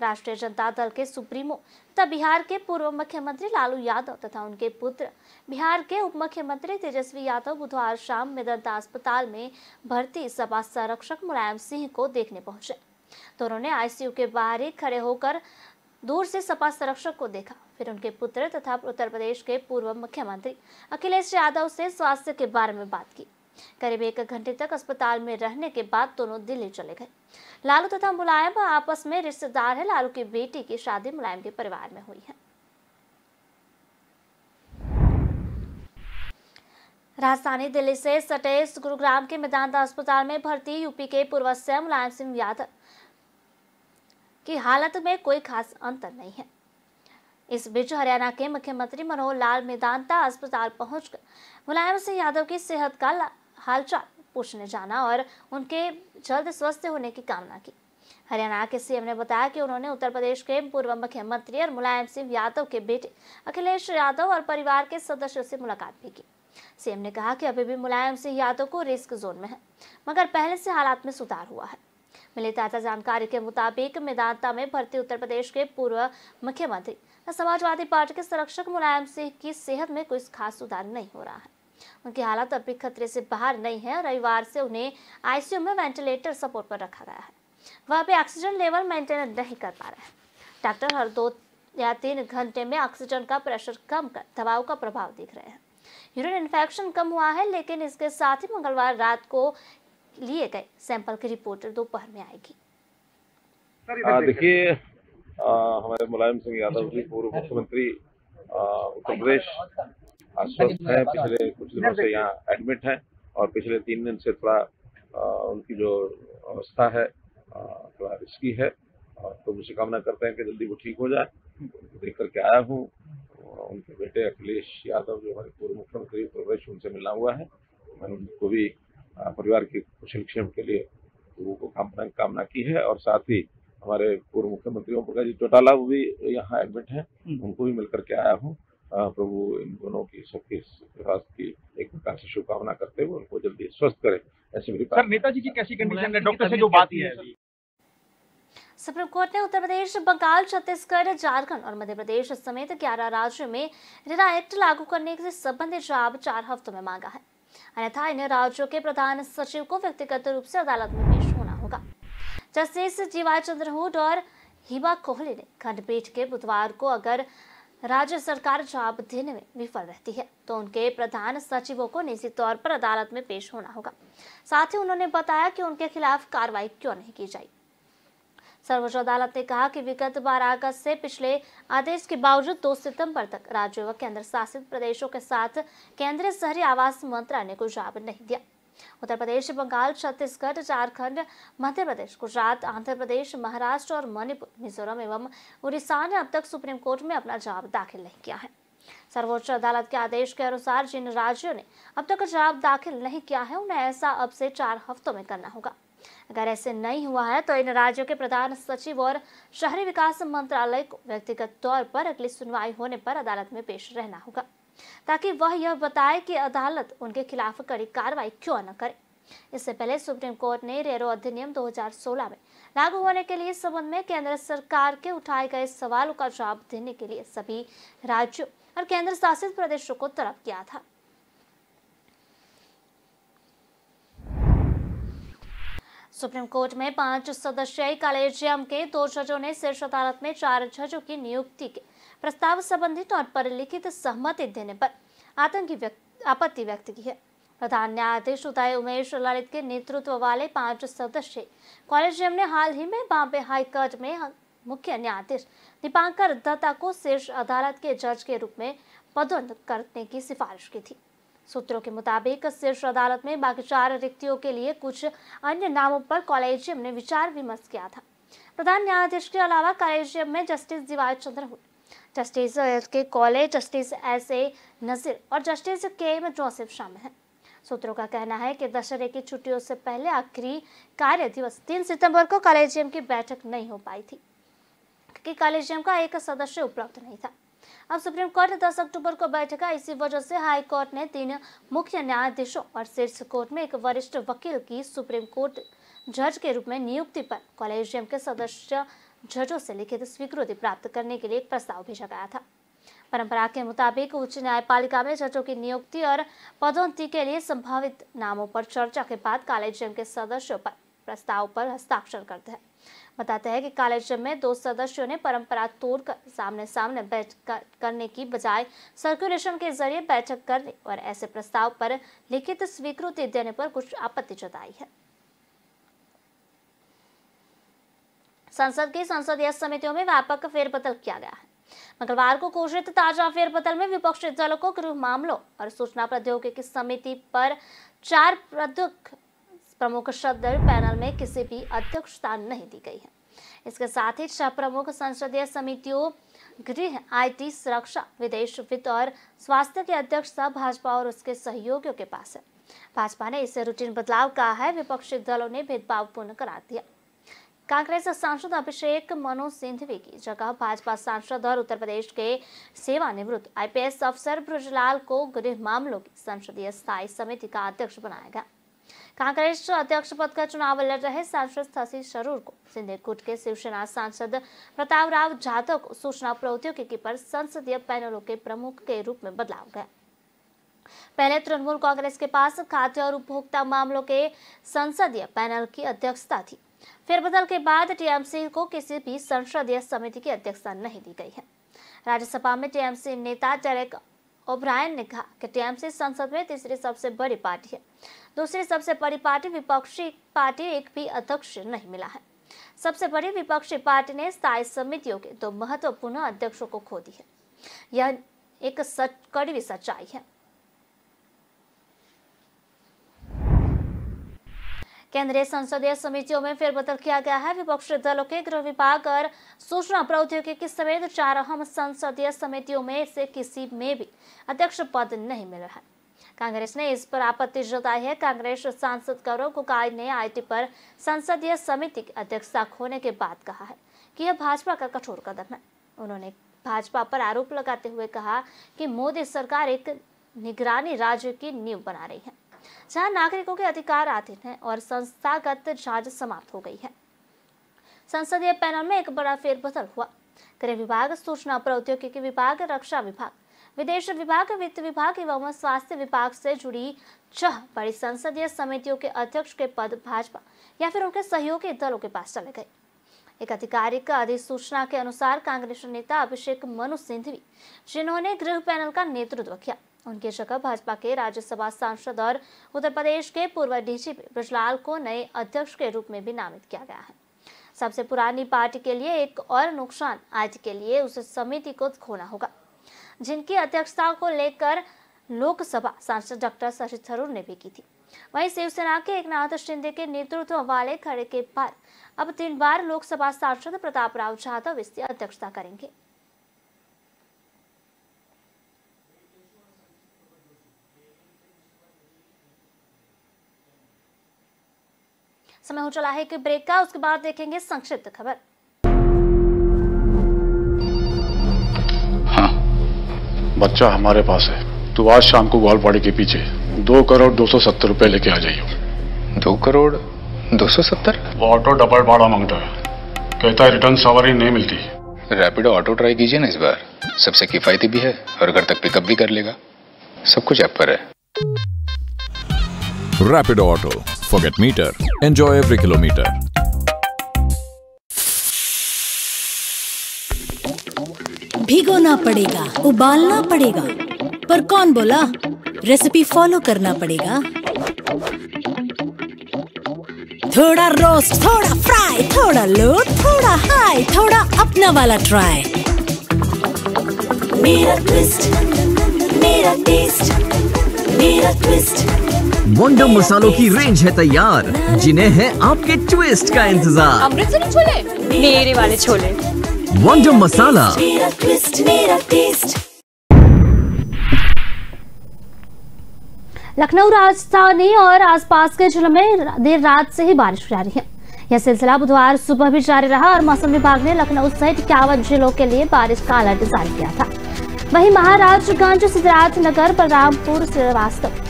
राष्ट्रीय जनता दल के सुप्रीमो तथा बिहार के पूर्व मुख्यमंत्री लालू यादव तथा उनके पुत्र बिहार के उप मुख्यमंत्री तेजस्वी यादव बुधवार शाम मेदांता अस्पताल में भर्ती सपा संरक्षक मुलायम सिंह को देखने पहुंचे। दोनों ने आईसीयू के बाहर ही खड़े होकर दूर से सपा संरक्षक को देखा। फिर उनके पुत्र तथा उत्तर प्रदेश के पूर्व मुख्यमंत्री अखिलेश यादव से स्वास्थ्य के बारे में बात की। करीब 1 घंटे तक अस्पताल में रहने के बाद दोनों दिल्ली चले गए। लालू तथा मुलायम आपस में रिश्तेदार है। लालू की बेटी की शादी मुलायम के परिवार में हुई है। राजधानी दिल्ली से सटे गुरुग्राम के मेदांता अस्पताल में भर्ती यूपी के पूर्व सीएम मुलायम सिंह यादव की हालत में कोई खास अंतर नहीं है। इस बीच हरियाणा के मुख्यमंत्री मनोहर लाल मेदांता अस्पताल पहुंचकर मुलायम सिंह यादव की सेहत का हालचाल पूछने जाना और उनके जल्द स्वस्थ होने की कामना की। हरियाणा के सीएम ने बताया कि उन्होंने उत्तर प्रदेश के पूर्व मुख्यमंत्री और मुलायम सिंह यादव के बेटे अखिलेश यादव और परिवार के सदस्यों से मुलाकात भी की। सीएम ने कहा कि अभी भी मुलायम सिंह यादव को रिस्क जोन में है, मगर पहले से हालात में सुधार हुआ है। मिली ताजा जानकारी के मुताबिक मेदांता में भर्ती उत्तर प्रदेश के पूर्व मुख्यमंत्री और समाजवादी पार्टी के संरक्षक मुलायम सिंह की सेहत में कोई खास सुधार नहीं हो रहा है। उनकी हालत अभी खतरे से बाहर नहीं है और रविवार से उन्हें आईसीयू में वेंटिलेटर सपोर्ट पर रखा गया है। वह भी ऑक्सीजन लेवल मेंटेन नहीं कर पा रहे हैं। डॉक्टर हर 2 या 3 घंटे में ऑक्सीजन का प्रेशर कम कर दवाओं का प्रभाव दिख रहे हैं। यूरिन इन्फेक्शन कम हुआ है, लेकिन इसके साथ ही मंगलवार रात को लिए गए सैंपल की रिपोर्ट दोपहर में आएगी। देखिए, हमारे मुलायम सिंह यादव जी पूर्व मुख्यमंत्री उत्तर प्रदेश अस्वस्थ है, पिछले कुछ दिनों से यहाँ एडमिट है और पिछले 3 दिन से थोड़ा उनकी जो अवस्था है थोड़ा रिस्की है। तो मुझे कामना करते हैं कि जल्दी वो ठीक हो जाए। देख करके आया हूँ, उनके बेटे अखिलेश यादव जो हमारे पूर्व मुख्यमंत्री उत्तर प्रदेश, उनसे मिलना हुआ है। मैंने उनको भी परिवार की कुशल क्षेम के लिए को कामना की है और साथ ही हमारे पूर्व मुख्यमंत्री ओम प्रकाश जी चौटाला वो भी यहाँ एडमिट हैं, उनको भी मिलकर के आया हूँ। प्रभु इन दोनों की सबके स्वास्थ्य की एक प्रकार से शुभकामना करते हुए उनको जल्दी स्वस्थ करे, ऐसी मेरी बात। सर, नेताजी की कैसी कंडीशन है? डॉक्टर से जो बात की है अभी। सुप्रीम कोर्ट ने उत्तर प्रदेश, बंगाल, छत्तीसगढ़, झारखंड और मध्य प्रदेश समेत 11 राज्यों में रेरा एक्ट लागू करने से संबंधित जवाब 4 हफ्तों में मांगा है। अन्यथा इन राज्यों के प्रधान सचिव को व्यक्तिगत रूप से अदालत में पेश होना होगा। जस्टिस जीवाई चंद्रचूड़ और हिमा कोहली ने खंडपीठ के बुधवार को अगर राज्य सरकार जवाब देने में विफल रहती है तो उनके प्रधान सचिवों को निजी तौर पर अदालत में पेश होना होगा। साथ ही उन्होंने बताया कि उनके खिलाफ कार्रवाई क्यों नहीं की जाए। सर्वोच्च अदालत ने कहा कि विगत 12 अगस्त से पिछले आदेश के बावजूद 2 सितंबर तक राज्यों व केंद्र शासित प्रदेशों के साथ केंद्रीय शहरी आवास मंत्रालय ने कोई जवाब नहीं दिया। उत्तर प्रदेश, बंगाल, छत्तीसगढ़, झारखंड, मध्य प्रदेश, गुजरात, आंध्र प्रदेश, महाराष्ट्र और मणिपुर, मिजोरम एवं उड़ीसा ने अब तक सुप्रीम कोर्ट में अपना जवाब दाखिल नहीं किया है। सर्वोच्च अदालत के आदेश के अनुसार जिन राज्यों ने अब तक जवाब दाखिल नहीं किया है उन्हें ऐसा अब से 4 हफ्तों में करना होगा। अगर ऐसे नहीं हुआ है तो इन राज्यों के प्रधान सचिव और शहरी विकास मंत्रालय को व्यक्तिगत तौर पर अगली सुनवाई होने पर अदालत में पेश रहना होगा, ताकि वह यह बताए कि अदालत उनके खिलाफ कड़ी कार्रवाई क्यों न करे। इससे पहले सुप्रीम कोर्ट ने रेरा अधिनियम 2016 में लागू होने के लिए संबंध में केंद्र सरकार के उठाए गए सवालों का जवाब देने के लिए सभी राज्यों और केंद्र शासित प्रदेशों को तलब किया था। सुप्रीम कोर्ट में 5 सदस्यीय कॉलेजियम के 2 जजों ने शीर्ष अदालत में 4 जजों की नियुक्ति के प्रस्ताव संबंधी नोट पर लिखित सहमति देने पर आपत्ति व्यक्त की है। प्रधान न्यायाधीश उदय उमेश ललित के नेतृत्व वाले 5 सदस्यीय कॉलेजियम ने हाल ही में बॉम्बे हाई कोर्ट में मुख्य न्यायाधीश दीपांकर दत्ता को शीर्ष अदालत के जज के रूप में पदोन्नत करने की सिफारिश की थी। सूत्रों के मुताबिक शीर्ष अदालत में बाकी 4 रिक्तियों के लिए कुछ अन्य नामों पर कॉलेजियम ने विचार विमर्श किया था। प्रधान न्यायाधीश के अलावा कॉलेजियम में जस्टिस जीवाई चंद्रचूड़, जस्टिस के कौले, जस्टिस एस.ए. नजीर और जस्टिस के.एम. जोसेफ शामिल हैं। सूत्रों का कहना है कि दशहरे की छुट्टियों से पहले आखिरी कार्य दिवस 3 सितंबर को कॉलेजियम की बैठक नहीं हो पाई थी क्योंकि कॉलेजियम का एक सदस्य उपलब्ध नहीं था। अब सुप्रीम कोर्ट 10 अक्टूबर को बैठेगा। इसी वजह से हाई कोर्ट ने 3 मुख्य न्यायाधीशों और शीर्ष कोर्ट में एक वरिष्ठ वकील की सुप्रीम कोर्ट जज के रूप में नियुक्ति पर कॉलेजियम के सदस्य जजों से लिखित स्वीकृति प्राप्त करने के लिए एक प्रस्ताव भेजा गया था। परंपरा के मुताबिक उच्च न्यायपालिका में जजों की नियुक्ति और पदोन्नति के लिए संभावित नामों पर चर्चा के बाद कॉलेजियम के सदस्यों पर प्रस्ताव पर हस्ताक्षर करते हैं। बताते हैं कि कॉलेजियम में 2 सदस्यों ने परंपरा तोड़कर सामने सामने बैठक करने की बजाय सर्कुलेशन के जरिए बैठक करने और ऐसे प्रस्ताव पर लिखित स्वीकृति देने पर कुछ आपत्ति जताई है। संसद की संसदीय समितियों में व्यापक फेरबदल किया गया है। मंगलवार को घोषित ताजा फेरबदल में विपक्षी दलों को गृह मामलों और सूचना प्रौद्योगिकी समिति पर 4 प्रमुख सदस्य पैनल में किसी भी अध्यक्ष स्थान नहीं दी गई है। इसके साथ ही 6 प्रमुख संसदीय समितियों गृह, IT, सुरक्षा, विदेश, वित्त और स्वास्थ्य के अध्यक्षता भाजपा और उसके सहयोगियों के पास है। भाजपा ने इसे रूटीन बदलाव कहा है। विपक्षी दलों ने भेदभावपूर्ण करार दिया। कांग्रेस सांसद अभिषेक मनु सिंघवी की जगह भाजपा सांसद और उत्तर प्रदेश के सेवानिवृत्त IPS अफसर ब्रजलाल को गृह मामलों की संसदीय स्थायी समिति का अध्यक्ष बनाया गया। कांग्रेस अध्यक्ष पद का चुनाव लड़ रहे सांसद शशि थरूर को सिंधे गुट के शिवसेना सांसद प्रतापराव जाधव को सूचना प्रौद्योगिकी पर संसदीय पैनलों के प्रमुख के रूप में बदलाव गया। पहले तृणमूल कांग्रेस के पास खाद्य और उपभोक्ता मामलों के संसदीय पैनल की अध्यक्षता थी। फेरबदल के बाद TMC को किसी भी संसदीय समिति की अध्यक्षता नहीं दी गई है। राज्यसभा में TMC नेता डेरेक ओब्रायन ने कहा कि TMC संसद में तीसरी सबसे बड़ी पार्टी है। दूसरी सबसे बड़ी पार्टी विपक्षी पार्टी एक भी अध्यक्ष नहीं मिला है। सबसे बड़ी विपक्षी पार्टी ने स्थायी समितियों के 2 महत्वपूर्ण अध्यक्षों को खो दी है। यह एक कड़वी सच्चाई है। केंद्रीय संसदीय समितियों में फेरबदल किया गया है। विपक्षी दलों के गृह विभाग और सूचना प्रौद्योगिकी समेत 4 अहम संसदीय समितियों में से किसी में भी अध्यक्ष पद नहीं मिला है। कांग्रेस ने इस पर आपत्ति जताई है। कांग्रेस सांसद गौरव गोगोई ने IT पर संसदीय समिति की अध्यक्षता खोने के बाद कहा है कि यह भाजपा का कठोर कदम है। उन्होंने भाजपा पर आरोप लगाते हुए कहा कि मोदी सरकार एक निगरानी राज्य की नींव बना रही है, जहां नागरिकों के अधिकार आधीन हैं और संस्थागत जांच समाप्त हो गई है। संसदीय पैनल में एक बड़ा फेरबदल हुआ। गृह विभाग, सूचना प्रौद्योगिकी विभाग, रक्षा विभाग, विदेश विभाग, वित्त विभाग एवं स्वास्थ्य विभाग से जुड़ी 6 बड़ी संसदीय समितियों के अध्यक्ष के पद भाजपा या फिर उनके सहयोगी दलों के पास चले गए। एक आधिकारिक अधिसूचना के अनुसार कांग्रेस नेता अभिषेक मनु सिंघवी, जिन्होंने गृह पैनल का नेतृत्व किया, उनकी जगह भाजपा के राज्यसभा सांसद और उत्तर प्रदेश के पूर्व DGP ब्रजलाल को नए अध्यक्ष के रूप में भी नामित किया गया है। सबसे पुरानी पार्टी के लिए एक और नुकसान आज के लिए उस समिति को खोना होगा, जिनकी अध्यक्षता को लेकर लोकसभा सांसद डॉक्टर शशि थरूर ने भी की थी। वहीं शिवसेना के एकनाथ शिंदे के नेतृत्व वाले खड़े के बाद अब 3 बार लोकसभा सांसद प्रतापराव जाधव इसकी अध्यक्षता करेंगे। समय हो चला है कि ब्रेक का, उसके बाद देखेंगे संक्षिप्त खबर। हाँ, बच्चा हमारे पास है। तो आज शाम को ग्वालपाड़ी के पीछे 2 करोड़ 270 रुपए लेके आ जाइयो। 2 करोड़ 270? वो ऑटो डबल भाड़ा मांगता है, कहता है रिटर्न सवारी नहीं मिलती। रैपिडो ऑटो ट्राई कीजिए ना इस बार, सबसे किफायती भी है और घर तक पिकअप भी कर लेगा। सब कुछ ऐप पर है। Rapido Auto. Forget meter. Enjoy every kilometer. भिगोना पड़ेगा, उबालना पड़ेगा, पर कौन बोला? रेसिपी फॉलो करना पड़ेगा। थोड़ा रोस्ट, थोड़ा फ्राई, थोड़ा लो, थोड़ा हाई, थोड़ा अपना वाला ट्राई। मेरा ट्विस्ट, मेरा टेस्ट, मेरा ट्विस्ट। वंडर मसालों की रेंज है तैयार, जिन्हें है आपके ट्विस्ट का इंतजार। अमृतसरी छोले, मेरे वाले छोले। वंडर मसाला, मेरा ट्विस्ट, मेरा टेस्ट। लखनऊ, राजधानी और आसपास के जिलों में देर रात से ही बारिश जारी है। यह सिलसिला बुधवार सुबह भी जारी रहा और मौसम विभाग ने लखनऊ सहित 51 जिलों के लिए बारिश का अलर्ट जारी किया था। वहीं महाराजगंज, सिद्धार्थनगर, बलरामपुर, श्रीवास्तव,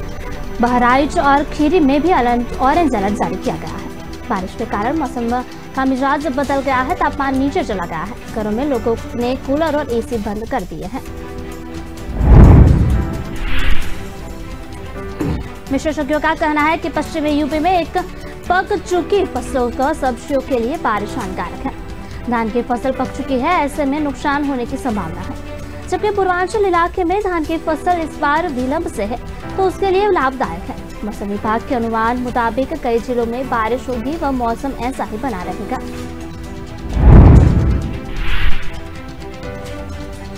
बहराइच और खीरी में भी ऑरेंज अलर्ट जारी किया गया है। बारिश के कारण मौसम का मिजाज बदल गया है, तापमान नीचे चला गया है। घरों में लोगों ने कूलर और AC बंद कर दिए हैं। विशेषज्ञों का कहना है कि पश्चिमी यूपी में एक पक चुकी फसलों का सब्जियों के लिए बारिश हानिकारक है। धान की फसल पक चुकी है, ऐसे में नुकसान होने की संभावना है, जबकि पूर्वांचल इलाके में धान की फसल इस बार विलंब से है, तो उसके लिए लाभदायक है। मौसम विभाग के अनुमान मुताबिक कई जिलों में बारिश होगी व मौसम ऐसा ही बना रहेगा।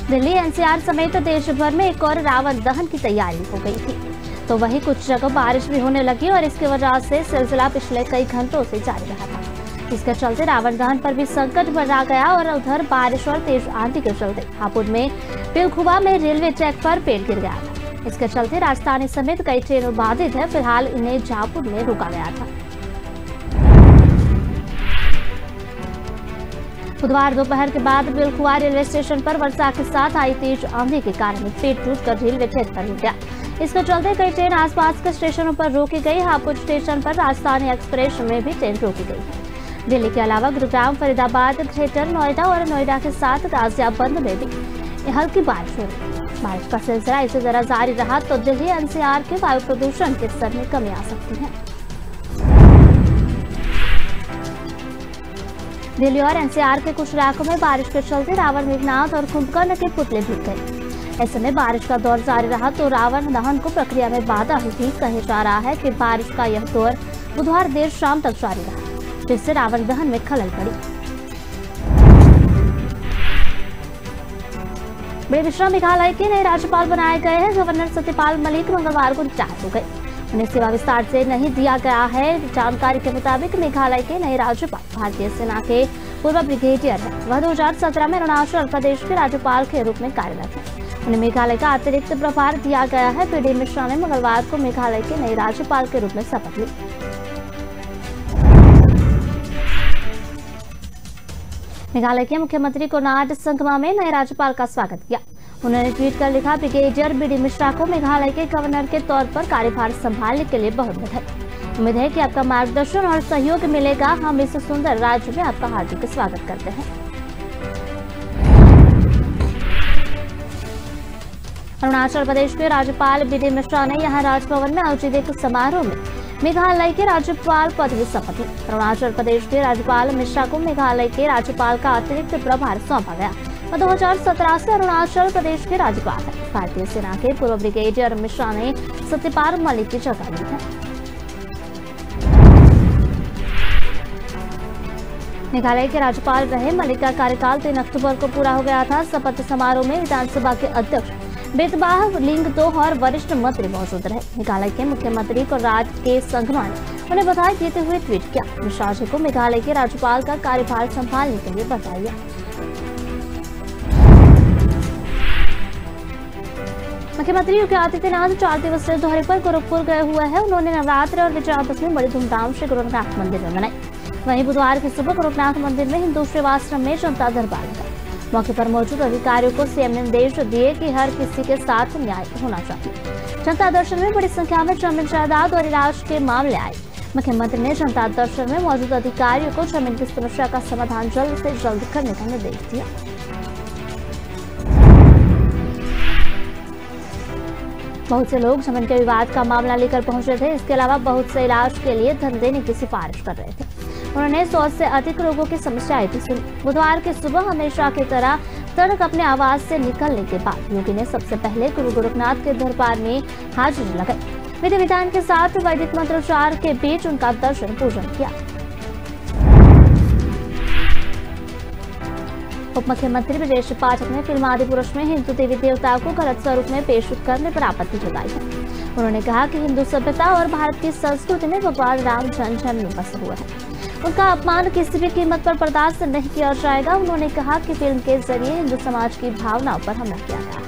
दिल्ली, NCR समेत देश भर में एक और रावण दहन की तैयारी हो गई थी, तो वहीं कुछ जगह बारिश भी होने लगी और इसकी वजह से सिलसिला पिछले कई घंटों से जारी रहा था। इसके चलते रावण दहन पर भी संकट बढ़ा गया और उधर बारिश और तेज आंधी के चलते हापुड़ में पिलखुवा में रेलवे ट्रैक पर पेड़ गिर गया था। इसके चलते राजधानी समेत कई ट्रेनें बाधित है। फिलहाल इन्हें जयपुर में रोका गया था। बुधवार दोपहर के बाद पिलखुवा रेलवे स्टेशन पर वर्षा के साथ आई तेज आंधी के कारण पेड़ टूटकर रेलवे ट्रैक पर गिर गया। इसके चलते कई ट्रेन आसपास के स्टेशनों पर रोकी गई। हापुड़ स्टेशन पर राजधानी एक्सप्रेस में भी ट्रेन रोकी गई है। दिल्ली के अलावा गुरुग्राम, फरीदाबाद, ग्रेटर नोएडा और नोएडा के साथ गाजियाबाद में भी हल्की बारिश हो रही। बारिश का सिलसिला इसी तरह जारी रहा तो दिल्ली एनसीआर के वायु प्रदूषण के स्तर में कमी आ सकती है। दिल्ली और एनसीआर के कुछ इलाकों में बारिश के चलते रावण, मेघनाथ और कुंभकर्ण के पुतले भीग गए। ऐसे में बारिश का दौर जारी रहा तो रावण दहन को प्रक्रिया में बाधा हुई। कहा जा रहा है कि बारिश का यह दौर बुधवार देर शाम तक जारी रहा, जिससे रावण दहन में खलल पड़ी। बड़े मिश्रा मेघालय के नए राज्यपाल बनाए गए हैं। गवर्नर सत्यपाल मलिक मंगलवार को रिटायर हो गए। उन्हें सेवा विस्तार से नहीं दिया गया है। जानकारी के मुताबिक मेघालय के नए राज्यपाल भारतीय सेना के पूर्व ब्रिगेडियर है। वह 2017 में अरुणाचल प्रदेश के राज्यपाल के रूप में कार्यरत है। उन्हें मेघालय का अतिरिक्त प्रभार दिया गया है। बी डी मिश्रा ने मंगलवार को मेघालय के नए राज्यपाल के रूप में शपथ ली। मेघालय के मुख्यमंत्री कोनार्ड संगमा में नए राज्यपाल का स्वागत किया। उन्होंने ट्वीट कर लिखा, ब्रिगेडियर बी डी मिश्रा को मेघालय के गवर्नर के तौर पर कार्यभार संभालने के लिए बहुत बधाई। उम्मीद है कि आपका मार्गदर्शन और सहयोग मिलेगा। हम इस सुंदर राज्य में आपका हार्दिक स्वागत करते हैं। अरुणाचल प्रदेश के राज्यपाल बी डी मिश्रा ने यहां राजभवन में आयोजित एक समारोह में मेघालय के राज्यपाल पद की शपथ ली। अरुणाचल प्रदेश के राज्यपाल मिश्रा को मेघालय के राज्यपाल का अतिरिक्त प्रभार सौंपा गया। वह 2017 से अरुणाचल प्रदेश के राज्यपाल है। भारतीय सेना के पूर्व ब्रिगेडियर मिश्रा ने सत्यपाल मलिक की जगह ली है। मेघालय के राज्यपाल रहे मलिक का कार्यकाल 3 अक्टूबर को पूरा हो गया था। शपथ समारोह में विधानसभा के अध्यक्ष बेतबाह लिंगदोह और वरिष्ठ मंत्री मौजूद रहे। मेघालय के मुख्यमंत्री कोनराड के संगमा ने उन्हें बधाई देते हुए ट्वीट किया। मिश्रा जी को मेघालय के राज्यपाल का कार्यभार संभालने के लिए बधाई। मुख्यमंत्री योगी आदित्यनाथ 4 दिवसीय दौरे पर गोरखपुर गए हुए हैं। उन्होंने नवरात्र और विजयादशमी बड़ी धूमधाम से गोरखनाथ मंदिर में मनाई। वहीं बुधवार की सुबह गोरखनाथ मंदिर में हिंदू सेवाश्रम में जनता दरबार लगा। मौके पर मौजूद अधिकारियों को सीएम ने निर्देश दिए कि हर किसी के साथ न्याय होना चाहिए। जनता दर्शन में बड़ी संख्या में जमीन जायदाद और इलाज के मामले आए। मुख्यमंत्री ने जनता दर्शन में मौजूद अधिकारियों को जमीन की समस्या का समाधान जल्द से जल्द करने का निर्देश दिया। बहुत से लोग जमीन के विवाद का मामला लेकर पहुंचे थे। इसके अलावा बहुत से इलाज के लिए धन देने की सिफारिश कर रहे थे। उन्होंने 100 से अधिक लोगों की समस्याएं भी सुनी। बुधवार की सुबह हमेशा की तरह तड़क अपने आवास से निकलने के बाद योगी ने सबसे पहले गुरु गोरखनाथ के दरबार में हाजिरी लगाई। विधि विधान के साथ वैदिक मंत्रोच्चार के बीच उनका दर्शन पूजन किया। उप मुख्यमंत्री ब्रजेश पाठक ने फिल्म आदिपुरुष में हिंदू देवी देवताओं को गलत स्वरूप में पेश करने पर आपत्ति जताई है। उन्होंने कहा कि हिंदू सभ्यता और भारत की संस्कृति में भगवान राम जन जन में बसे हुए हैं। उनका अपमान किसी भी कीमत पर बर्दाश्त नहीं किया जाएगा। उन्होंने कहा कि फिल्म के जरिए हिंदू समाज की भावनाओं पर हमला किया गया है।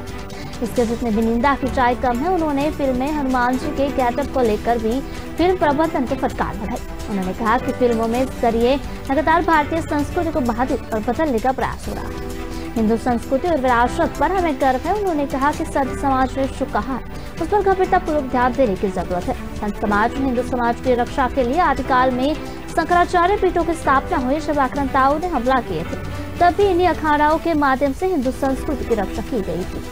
इसके जितने भी निंदा की जाए कम है। उन्होंने फिल्म में हनुमान जी के गेटअप को लेकर भी फिल्म प्रबंधन को फटकार लगाई। उन्होंने कहा कि फिल्मों में जरिए लगातार भारतीय संस्कृति को बाधित और बदलने का प्रयास हो रहा है। हिंदू संस्कृति और विरासत पर हमें गर्व है। उन्होंने कहा कि संत समाज ने जो कहा उस पर गंभीरतापूर्वक ध्यान देने की जरूरत है। संत समाज हिंदू समाज की रक्षा के लिए आदिकाल में शंकराचार्य पीठों की स्थापना हुई। जब आक्रांताओं ने हमला किए थे तब भी इन्हीं अखाड़ाओं के माध्यम से हिंदू संस्कृति की रक्षा की गई थी।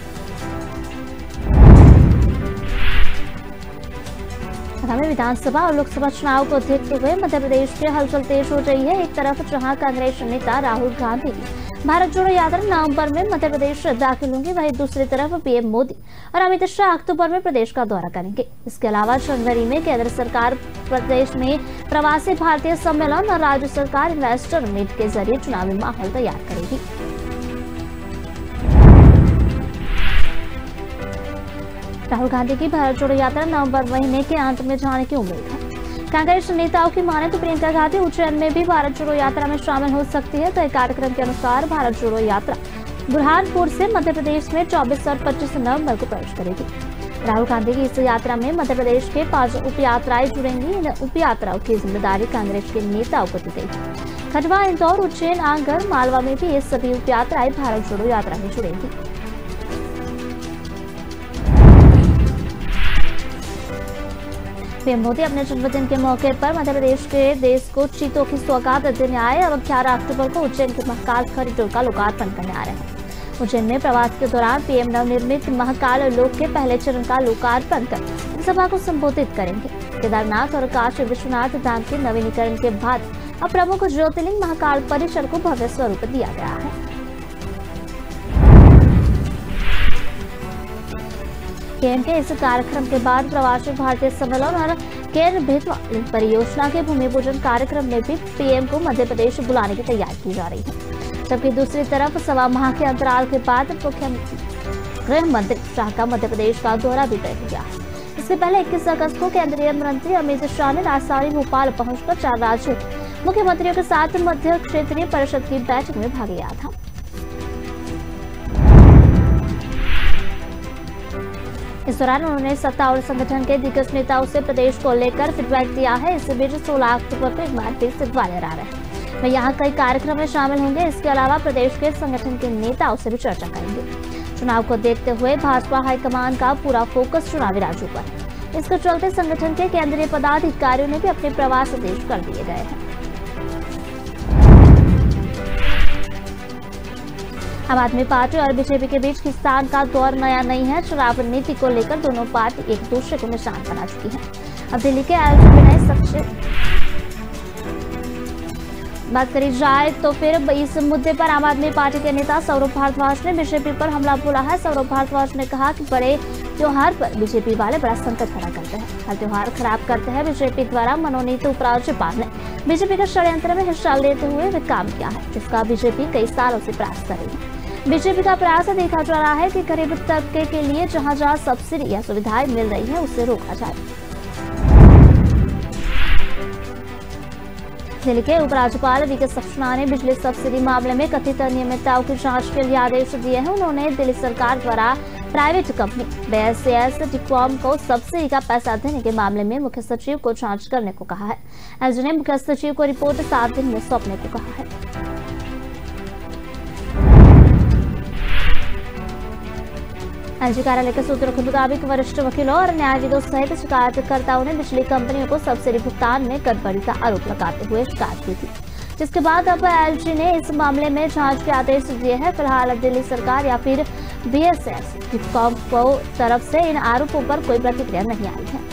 आगामी विधानसभा और लोकसभा चुनाव को देखते हुए मध्य प्रदेश में हलचल तेज हो रही है। एक तरफ जहां कांग्रेस नेता राहुल गांधी भारत जोड़ो यात्रा नवंबर में मध्य प्रदेश दाखिल होंगे, वहीं दूसरी तरफ पीएम मोदी और अमित शाह अक्टूबर में प्रदेश का दौरा करेंगे। इसके अलावा जनवरी में केंद्र सरकार प्रदेश में प्रवासी भारतीय सम्मेलन और राज्य सरकार इन्वेस्टर मीट के जरिए चुनावी माहौल तैयार करेगी। राहुल गांधी की भारत जोड़ो यात्रा नवंबर महीने के अंत में जाने की उम्मीद है। कांग्रेस नेताओं की माने तो प्रियंका गांधी उज्जैन में भी भारत जोड़ो यात्रा में शामिल हो सकती है। तो एक कार्यक्रम के अनुसार भारत जोड़ो यात्रा बुरहानपुर से मध्य प्रदेश में 24 और 25 नवंबर को प्रवेश करेगी। राहुल गांधी की इस यात्रा में मध्य प्रदेश के 5 उप यात्राएं जुड़ेंगी। इन उप यात्राओं की जिम्मेदारी कांग्रेस के नेताओं को दी गई। खंडवा, इंदौर, उज्जैन, आंगड़, मालवा में भी ये सभी उप यात्राएं भारत जोड़ो यात्रा में जुड़ेंगी। पीएम मोदी अपने जन्मदिन के मौके पर मध्य प्रदेश के देश को चीतों की सौगात देने आए। अब 11 अक्टूबर को उज्जैन के महाकाल कॉरिडोर का लोकार्पण करने आ रहे हैं। उज्जैन में प्रवास के दौरान पीएम नवनिर्मित महाकाल लोक के पहले चरण का लोकार्पण कर सभा को संबोधित करेंगे। केदारनाथ और काशी विश्वनाथ धाम के नवीनीकरण के बाद अब प्रमुख ज्योतिर्लिंग महाकाल परिसर को भव्य स्वरूप दिया गया है। पीएम के इस कार्यक्रम के बाद प्रवासी भारतीय सम्मेलन और केरल भेदवा लिंक परियोजना के भूमि पूजन कार्यक्रम में भी पीएम को मध्य प्रदेश बुलाने की तैयारी की जा रही है। जबकि दूसरी तरफ 1.25 माह के अंतराल के बाद गृह मंत्री शाह का मध्य प्रदेश का दौरा भी तय हो गया है। इससे पहले 21 अगस्त को केंद्रीय मंत्री अमित शाह ने राजधानी भोपाल पहुंचकर 4 राज्यों के मुख्यमंत्रियों के साथ मध्य क्षेत्रीय परिषद की बैठक में भाग लिया था। इस दौरान उन्होंने सत्ता और संगठन के दिग्गज नेताओं से प्रदेश को लेकर फीडबैक दिया है। इस बीच 16 अक्टूबर को एक बार फिर से ग्वालियर आ रहे हैं। वे यहाँ कई कार्यक्रम में शामिल होंगे। इसके अलावा प्रदेश के संगठन के नेताओं से भी चर्चा करेंगे। चुनाव को देखते हुए भाजपा हाईकमान का पूरा फोकस चुनावी राज्यों पर है। इसके चलते संगठन के केंद्रीय पदाधिकारियों ने भी अपने प्रवास तेज कर दिए गए हैं। आम आदमी पार्टी और बीजेपी के बीच खींचतान का दौर नया नहीं है। चुनाव नीति को लेकर दोनों पार्टी एक दूसरे को निशान बना चुकी है। अब दिल्ली के एलजी बात करी जाए तो फिर इस मुद्दे पर आम आदमी पार्टी के नेता सौरभ भारद्वाज ने बीजेपी पर हमला बोला है। सौरभ भारद्वाज ने कहा कि बड़े त्योहार पर बीजेपी वाले बड़ा संकट खड़ा करते हैं, हर त्योहार खराब करते हैं। बीजेपी द्वारा मनोनीत उपराज्यपाल ने बीजेपी के षड्यंत्र में हिस्सा लेते हुए वे काम किया है, जिसका बीजेपी कई सालों से प्रयास कर रही है। बीजेपी का प्रयास देखा जा रहा है कि गरीब तबके के लिए जहां जहां सब्सिडी या सुविधाएं मिल रही है उसे रोका जाए। दिल्ली के उपराज्यपाल वीके सक्सेना ने बिजली सब्सिडी मामले में कथित अनियमितताओं की जांच के लिए आदेश दिए हैं। उन्होंने दिल्ली सरकार द्वारा प्राइवेट कंपनी BSES डिकॉम को सब्सिडी का पैसा देने के मामले में मुख्य सचिव को जांच करने को कहा है। एलजी ने मुख्य सचिव को रिपोर्ट 7 दिन में सौंपने को कहा है। एलजी कार्यालय के सूत्रों के मुताबिक वरिष्ठ वकीलों और न्यायविदों सहित शिकायतकर्ताओं ने बिजली कंपनियों को सब्सिडी भुगतान में गड़बड़ी का आरोप लगाते हुए शिकायत की थी, जिसके बाद अब एलजी ने इस मामले में जांच के आदेश दिए हैं। फिलहाल दिल्ली सरकार या फिर BSES डिकॉम को तरफ से इन आरोपों पर कोई प्रतिक्रिया नहीं आई है।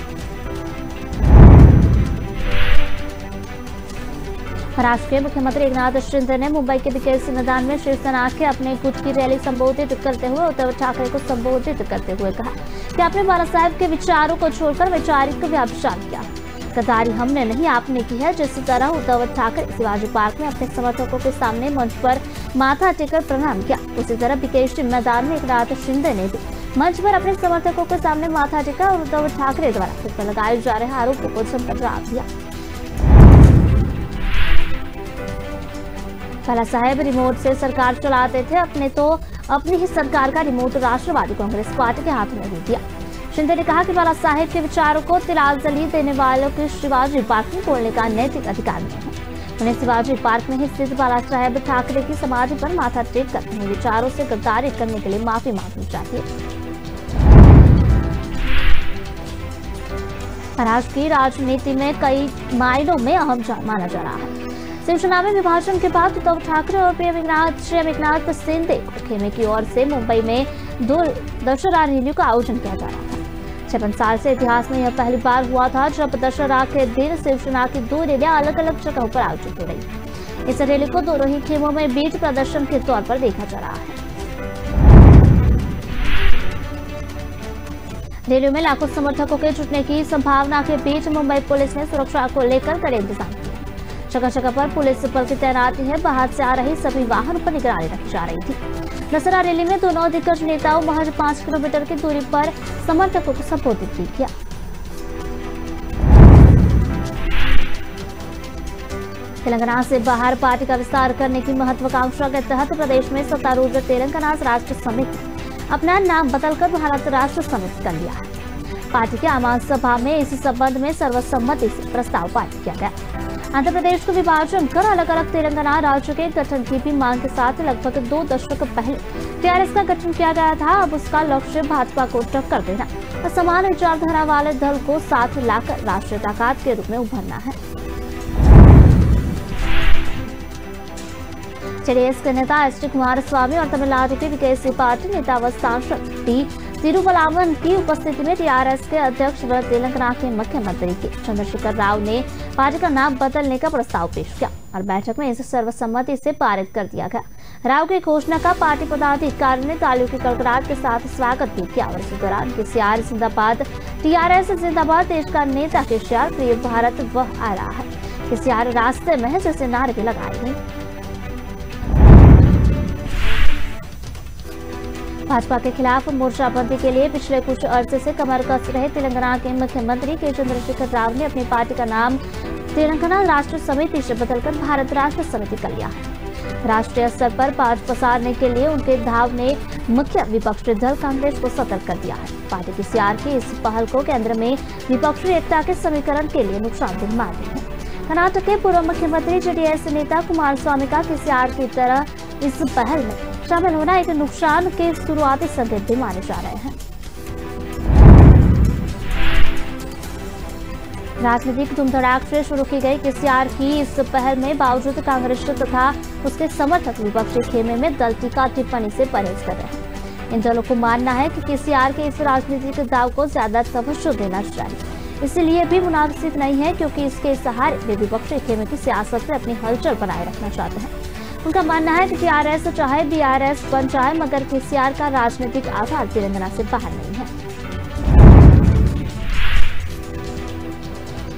महाराष्ट्र के मुख्यमंत्री एकनाथ शिंदे ने मुंबई के बीकेसी मैदान में शिवसेना के अपने गुट की रैली संबोधित करते हुए उद्धव ठाकरे को संबोधित करते हुए कहा कि आपने बाला साहेब के विचारों को छोड़कर वैचारिक व्याख्यान किया। गद्दारी हमने नहीं, आपने की है। जिस तरह उद्धव ठाकरे शिवाजी पार्क में अपने समर्थकों के सामने मंच पर माथा टेककर प्रणाम किया, उसी तरह बीकेसी मैदान में एकनाथ शिंदे ने भी मंच पर अपने समर्थकों के सामने माथा टेका और उद्धव ठाकरे द्वारा खुद पर लगाए जा रहे आरोपों को जमकर जवाब दिया। बाला साहेब रिमोट से सरकार चलाते थे, अपनी ही सरकार का रिमोट राष्ट्रवादी कांग्रेस पार्टी के हाथ में दे दिया। शिंदे ने कहा कि बाला साहेब के विचारों को तिलांजलि देने वालों के शिवाजी पार्क में खोलने का नैतिक अधिकार नहीं है। उन्हें शिवाजी पार्क में ही स्थित बाला साहेब ठाकरे की समाधि पर माथा टेक कर अपने विचारों से गद्दारी करने के लिए माफी मांगनी चाहिए। महाराष्ट्र की राजनीति में कई मायनों में अहम माना जा रहा है। शिवसेना में विभाजन के बाद उद्धव ठाकरे और पीएम एकनाथ शिंदे खेमे की ओर से मुंबई में 2 दशहरा रैलियों का आयोजन किया जा रहा था। 56 साल से इतिहास में यह पहली बार हुआ था जब दशहरा के दिन शिवसेना की 2 रैलियां अलग अलग जगहों पर आयोजित हो रही। इस रैली को दोनों ही खेमों में बीच प्रदर्शन के तौर पर देखा जा रहा है। रैलियों में लाखों समर्थकों के जुटने की संभावना के बीच मुंबई पुलिस ने सुरक्षा को लेकर कड़े इंतजाम किए। जगह जगह पर पुलिस बल की तैनाती है। बाहर से आ रही सभी वाहनों पर निगरानी रखी जा रही थी। दशहरा रैली में दोनों दिग्गज नेताओं महज 5 किलोमीटर की दूरी पर समर्थकों को संबोधित भी किया। तेलंगाना से बाहर पार्टी का विस्तार करने की महत्वाकांक्षा के तहत प्रदेश में सत्तारूढ़ तेलंगाना राष्ट्र समिति अपना नाम बदलकर भारत राष्ट्र समिति कर लिया है। पार्टी के आम सभा में इस संबंध में सर्वसम्मति से प्रस्ताव पारित किया गया। आंध्र प्रदेश को विभाजन कर अलग अलग तेलंगाना राज्य के गठन की भी मांग के साथ लगभग 2 दशक पहले टीआरएस का गठन किया गया था। अब उसका लक्ष्य भाजपा को टक्कर देना और समान विचारधारा वाले दल को साथ लाकर राष्ट्रीय ताकत के रूप में उभरना है। जेडीएस के नेता एच डी कुमारस्वामी और तमिलनाडु के बीकेसी पार्टी नेता व सांसद टी तिरुवलावन की उपस्थिति में टीआरएस के अध्यक्ष व तेलंगाना के मुख्यमंत्री के चंद्रशेखर राव ने पार्टी का नाम बदलने का प्रस्ताव पेश किया और बैठक में इसे सर्वसम्मति से पारित कर दिया गया। राव की घोषणा का पार्टी पदाधिकारियों ने तालियों की कड़कड़ाहट के साथ स्वागत भी किया और इसी दौरान केसीआर जिंदाबाद, टीआरएस जिंदाबाद, देश का नेता केसीआर, प्रिय भारत वह आ रहा है, केसीआर रास्ते में है जैसे नारे भी लगाए गए। भाजपा के खिलाफ मोर्चाबंदी के लिए पिछले कुछ अरसे से कमर कस रहे तेलंगाना के मुख्यमंत्री के चंद्रशेखर राव ने अपनी पार्टी का नाम तेलंगाना राष्ट्र समिति से बदलकर भारत राष्ट्र समिति कर लिया है। राष्ट्रीय स्तर पर पांच पसारने के लिए उनके धाव ने मुख्य विपक्षी दल कांग्रेस को सतर्क कर दिया है। पार्टी केसीआर की इस पहल को केंद्र में विपक्षी एकता के समीकरण के लिए नुकसानदेह मानते हैं। कर्नाटक के पूर्व मुख्यमंत्री जेडीएस नेता कुमारस्वामी का केसीआर की तरह इस पहल में शामिल होना एक नुकसान के शुरुआती संकेत भी माने जा रहे हैं। राजनीतिक धूमधड़ाक से शुरू की गई केसीआर की इस पहल में बावजूद कांग्रेस तथा उसके समर्थक विपक्षी खेमे में दल टीका टिप्पणी से परहेज कर रहे हैं। इन दलों को मानना है कि केसीआर के इस राजनीतिक दाव को ज्यादा तवज्जो देना चाहिए, इसलिए भी मुनासिब नहीं है क्योंकि इसके सहारे वे विपक्षी खेमे की सियासत में अपनी हलचल बनाए रखना चाहते हैं। उनका मानना है कि टीआरएस चाहे बीआरएस बन जाए मगर केसीआर का राजनीतिक आधार तेलंगाना से बाहर नहीं है।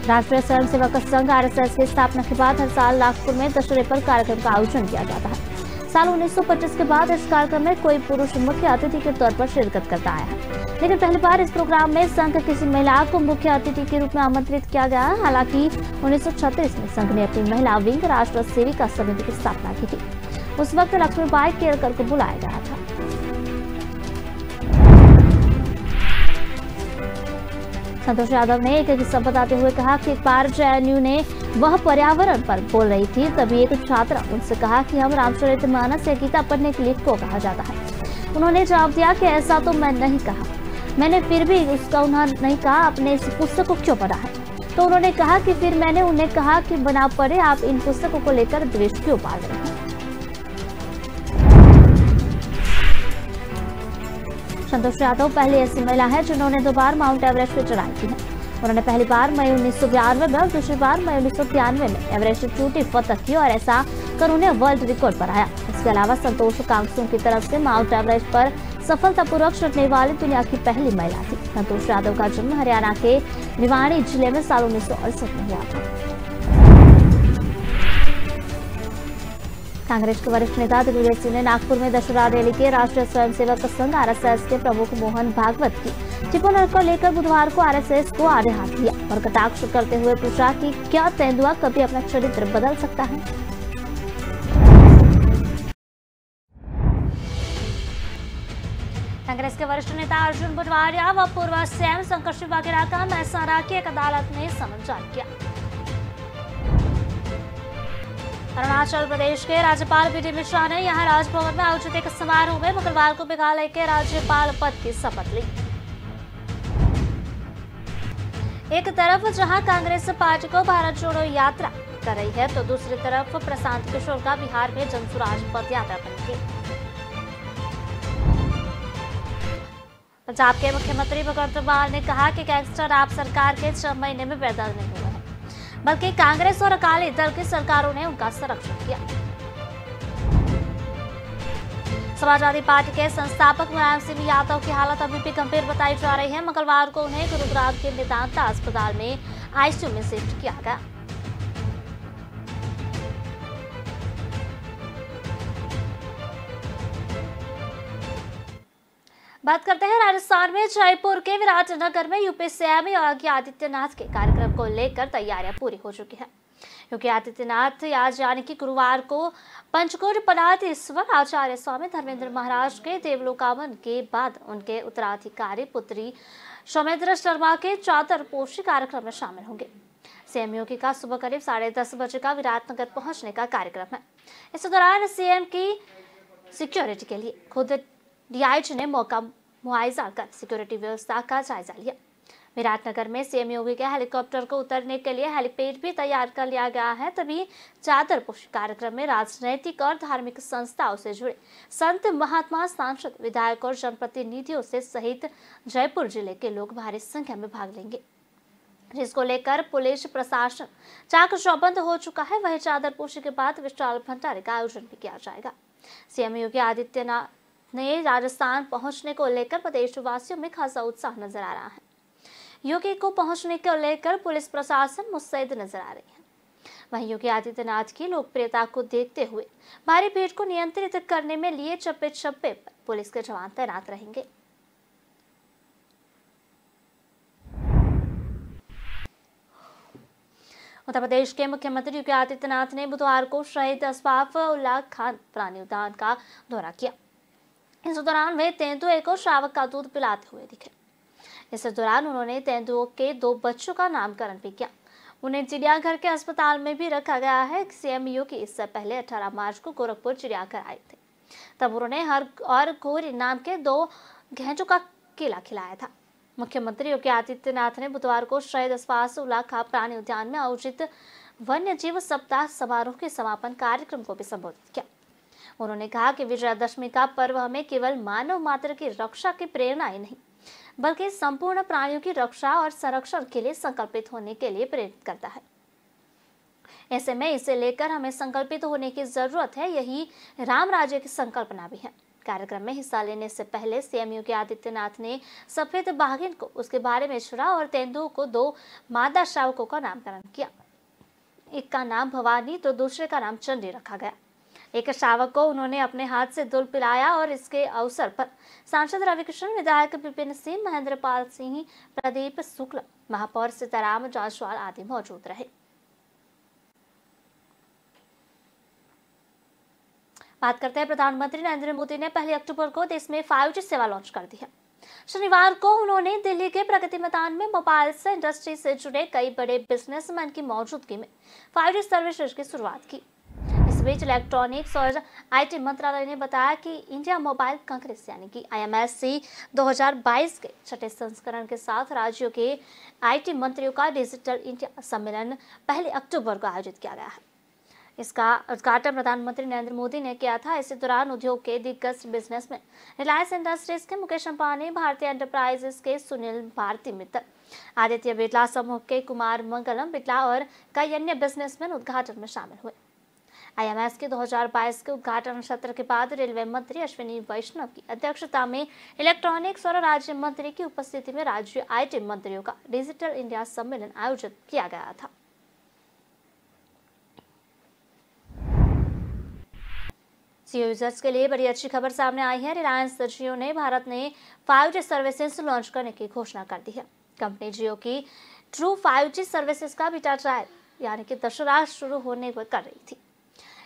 राष्ट्रीय स्वयंसेवक संघ आरएसएस की स्थापना के बाद हर साल नागपुर में दशहरे पर कार्यक्रम का आयोजन किया जाता है। साल 1925 के बाद इस कार्यक्रम में कोई पुरुष मुख्य अतिथि के तौर पर शिरकत करता आया है, लेकिन पहली बार इस प्रोग्राम में संघ किसी महिला को मुख्य अतिथि के रूप में आमंत्रित किया गया। हालांकि 1936 में संघ ने अपनी महिला विंग राष्ट्र सेविका समिति की स्थापना की थी। उस वक्त लक्ष्मीबाई केरकर को बुलाया गया था। संतोष यादव ने एक किस्सा बताते हुए कहा कि एक बार जेएनयू ने वह पर्यावरण पर बोल रही थी, तभी एक छात्रा उनसे कहा कि हम रामचरितमानस या गीता पढ़ने के लिए क्यों कहा जाता है। उन्होंने जवाब दिया कि ऐसा तो मैं नहीं कहा। मैंने फिर भी उसका उन्होंने नहीं कहा आपने इस पुस्तक को क्यों पढ़ा है। तो उन्होंने कहा कि फिर मैंने उन्हें कहा कि बना पढ़े आप इन पुस्तकों को लेकर द्वेष क्यों पाल रहे हैं। संतोष यादव पहली ऐसी महिला है जिन्होंने 2 बार माउंट एवरेस्ट पर चढ़ाई की है। उन्होंने पहली बार मई 1992 में और दूसरी बार मई 1993 में एवरेस्ट चोटी फतह की और ऐसा कर उन्हें वर्ल्ड रिकॉर्ड बनाया। इसके अलावा संतोष कांग्सों की तरफ से माउंट एवरेस्ट पर सफलतापूर्वक चढ़ने वाली दुनिया की पहली महिला थी। संतोष यादव का जन्म हरियाणा के भिवानी जिले में साल 1968 में हुआ था। कांग्रेस के वरिष्ठ नेता दिग्विजय सिंह ने नागपुर में दशहरा रैली के राष्ट्रीय स्वयंसेवक संघ आरएसएस के प्रमुख मोहन भागवत की टिप्पणी को लेकर बुधवार को आरएसएस को आड़े हाथ लिया और कटाक्ष करते हुए पूछा कि क्या तेंदुआ कभी अपना चरित्र बदल सकता है। कांग्रेस के वरिष्ठ नेता अर्जुन बुधवारिया व पूर्व सीएम संकष्टी वगैरह का महसाणा की एक अदालत ने समन जारी किया। अरुणाचल प्रदेश के राज्यपाल बीडी मिश्रा ने यहां राजभवन में आयोजित एक समारोह में मंगलवार को मेघालय के राज्यपाल पद की शपथ ली। एक तरफ जहां कांग्रेस पार्टी को भारत जोड़ो यात्रा कर रही है तो दूसरी तरफ प्रशांत किशोर का बिहार में जनसुराज पद यात्रा करेंगे। पंजाब के मुख्यमंत्री भगवंत मान ने कहा कि गैंगस्टर आप सरकार के 6 महीने में पैदा नहीं हुए हैं, बल्कि कांग्रेस और अकाली दल की सरकारों ने उनका संरक्षण किया। समाजवादी पार्टी के संस्थापक मुलायम सिंह यादव की हालत अभी भी गंभीर बताई जा रही है। मंगलवार को उन्हें गुरुग्राम के मेदांता अस्पताल में आईसीयू में शिफ्ट किया गया। बात करते हैं राजस्थान में जयपुर के विराटनगर में यूपी सीएम योगी आदित्यनाथ के कार्यक्रम को लेकर तैयारियां पूरी हो चुकी हैं। योगी आदित्यनाथ आज यानी कि गुरुवार को पंचकोट पलातीश्वर आचार्य स्वामी धर्मेंद्र महाराज के देवलोकागमन के बाद उनके उत्तराधिकारी पुत्री सौमित्र शर्मा के चादरपोशी कार्यक्रम में शामिल होंगे। सीएम योगी का सुबह करीब 10:30 बजे का विराटनगर पहुंचने का कार्यक्रम है। इस दौरान सीएम की सिक्योरिटी के लिए खुद डीआईजी ने मौका मुआयजा कर सिक्योरिटी व्यवस्था का जायजा लिया। विराटनगर में सीएम योगी के हेलीकॉप्टर को उतरने के लिए हेलीपैड भी तैयार कर लिया गया है। तभी चादरपोशी कार्यक्रम में राजनैतिक और धार्मिक संस्थाओं से जुड़े संत, महात्मा, सांसद, विधायक और जनप्रतिनिधियों से सहित जयपुर जिले के लोग भारी संख्या में भाग लेंगे, जिसको लेकर पुलिस प्रशासन चाक चौबंद हो चुका है। वहीं चादरपोशी के बाद विशाल भंडारे का आयोजन भी किया जाएगा। सीएम योगी आदित्यनाथ ने राजस्थान पहुंचने को लेकर प्रदेशवासियों में खासा उत्साह नजर आ रहा है। योगी को पहुंचने को लेकर पुलिस प्रशासन मुस्तैद नजर आ रही है। वहीं योगी आदित्यनाथ की लोकप्रियता को देखते हुए भारी भीड़ को नियंत्रित करने में लिए चप्पे चप्पे पर पुलिस के जवान तैनात रहेंगे। उत्तर प्रदेश के मुख्यमंत्री योगी आदित्यनाथ ने बुधवार को शहीद अशफाक उल्लाह खान प्राणी उद्यान का दौरा किया। इस दौरान वे तेंदुए को शावक का दूध पिलाते हुए दिखे। इस दौरान उन्होंने तेंदुओं के 2 बच्चों का नामकरण भी किया। उन्हें चिड़ियाघर के अस्पताल में भी रखा गया है। सीएम योगी इससे पहले 18 मार्च को गोरखपुर चिड़ियाघर आए थे। तब उन्होंने हर और घोरी नाम के 2 घेंचों का केला खिलाया था। मुख्यमंत्री योगी आदित्यनाथ ने बुधवार को शहीद अशफाक उल्लाह खान प्राणी उद्यान में आयोजित वन्य जीव सप्ताह समारोह के समापन कार्यक्रम को भी संबोधित किया। उन्होंने कहा कि विजयादशमी का पर्व हमें केवल मानव मात्र की रक्षा की प्रेरणा ही नहीं, बल्कि संपूर्ण प्राणियों की रक्षा और संरक्षण के लिए संकल्पित होने के लिए प्रेरित करता है। ऐसे में इसे लेकर हमें संकल्पित होने की जरूरत है। यही राम राज्य की संकल्पना भी है। कार्यक्रम में हिस्सा लेने से पहले सीएम योगी आदित्यनाथ ने सफेद बाघिन को उसके बारे में छुड़ा और तेंदुओं को 2 मादा शावकों का नामकरण किया। एक का नाम भवानी तो दूसरे का नाम चंडी रखा गया। एक शावक को उन्होंने अपने हाथ से दूध पिलाया और इसके अवसर पर सांसद रविकिशन, विधायक विपिन सिंह, महेंद्र पाल सिंह, प्रदीप शुक्ल, महापौर सीताराम जायसवाल आदि मौजूद रहे। बात करते हैं प्रधानमंत्री नरेंद्र मोदी ने 1 अक्टूबर को देश में 5G सेवा लॉन्च कर दी है। शनिवार को उन्होंने दिल्ली के प्रगति मैदान में मोबाइल से इंडस्ट्री से जुड़े कई बड़े बिजनेसमैन की मौजूदगी में 5G सर्विसेज की शुरुआत की। इस बीच इलेक्ट्रॉनिक्स और आईटी मंत्रालय ने बताया कि इंडिया मोबाइल कांग्रेस यानी कि IMSC 2022 के 6ठे संस्करण के साथ राज्यों के आईटी मंत्रियों का डिजिटल इंडिया सम्मेलन 1 अक्टूबर को आयोजित किया गया है। इसका उद्घाटन प्रधानमंत्री नरेंद्र मोदी ने किया था। इसी दौरान उद्योग के दिग्गज बिजनेसमैन रिलायंस इंडस्ट्रीज के मुकेश अंबानी, भारतीय एंटरप्राइजेस के सुनील भारती मित्तल, आदित्य बिरला समूह के कुमार मंगलम बिरला और कई अन्य बिजनेसमैन उद्घाटन में शामिल हुए। IMS के 2022 के उद्घाटन सत्र के बाद रेलवे मंत्री अश्विनी वैष्णव की अध्यक्षता में इलेक्ट्रॉनिक्स और राज्य मंत्री की उपस्थिति में राज्य आईटी मंत्रियों का डिजिटल इंडिया सम्मेलन आयोजित किया गया था। जियो यूजर्स के लिए बड़ी अच्छी खबर सामने आई है। रिलायंस जियो ने भारत में 5G सर्विसेज लॉन्च करने की घोषणा कर दी है। कंपनी जियो की ट्रू 5G सर्विसेज का बीटा ट्रायल यानी कि दशहरा शुरू होने को कर रही थी।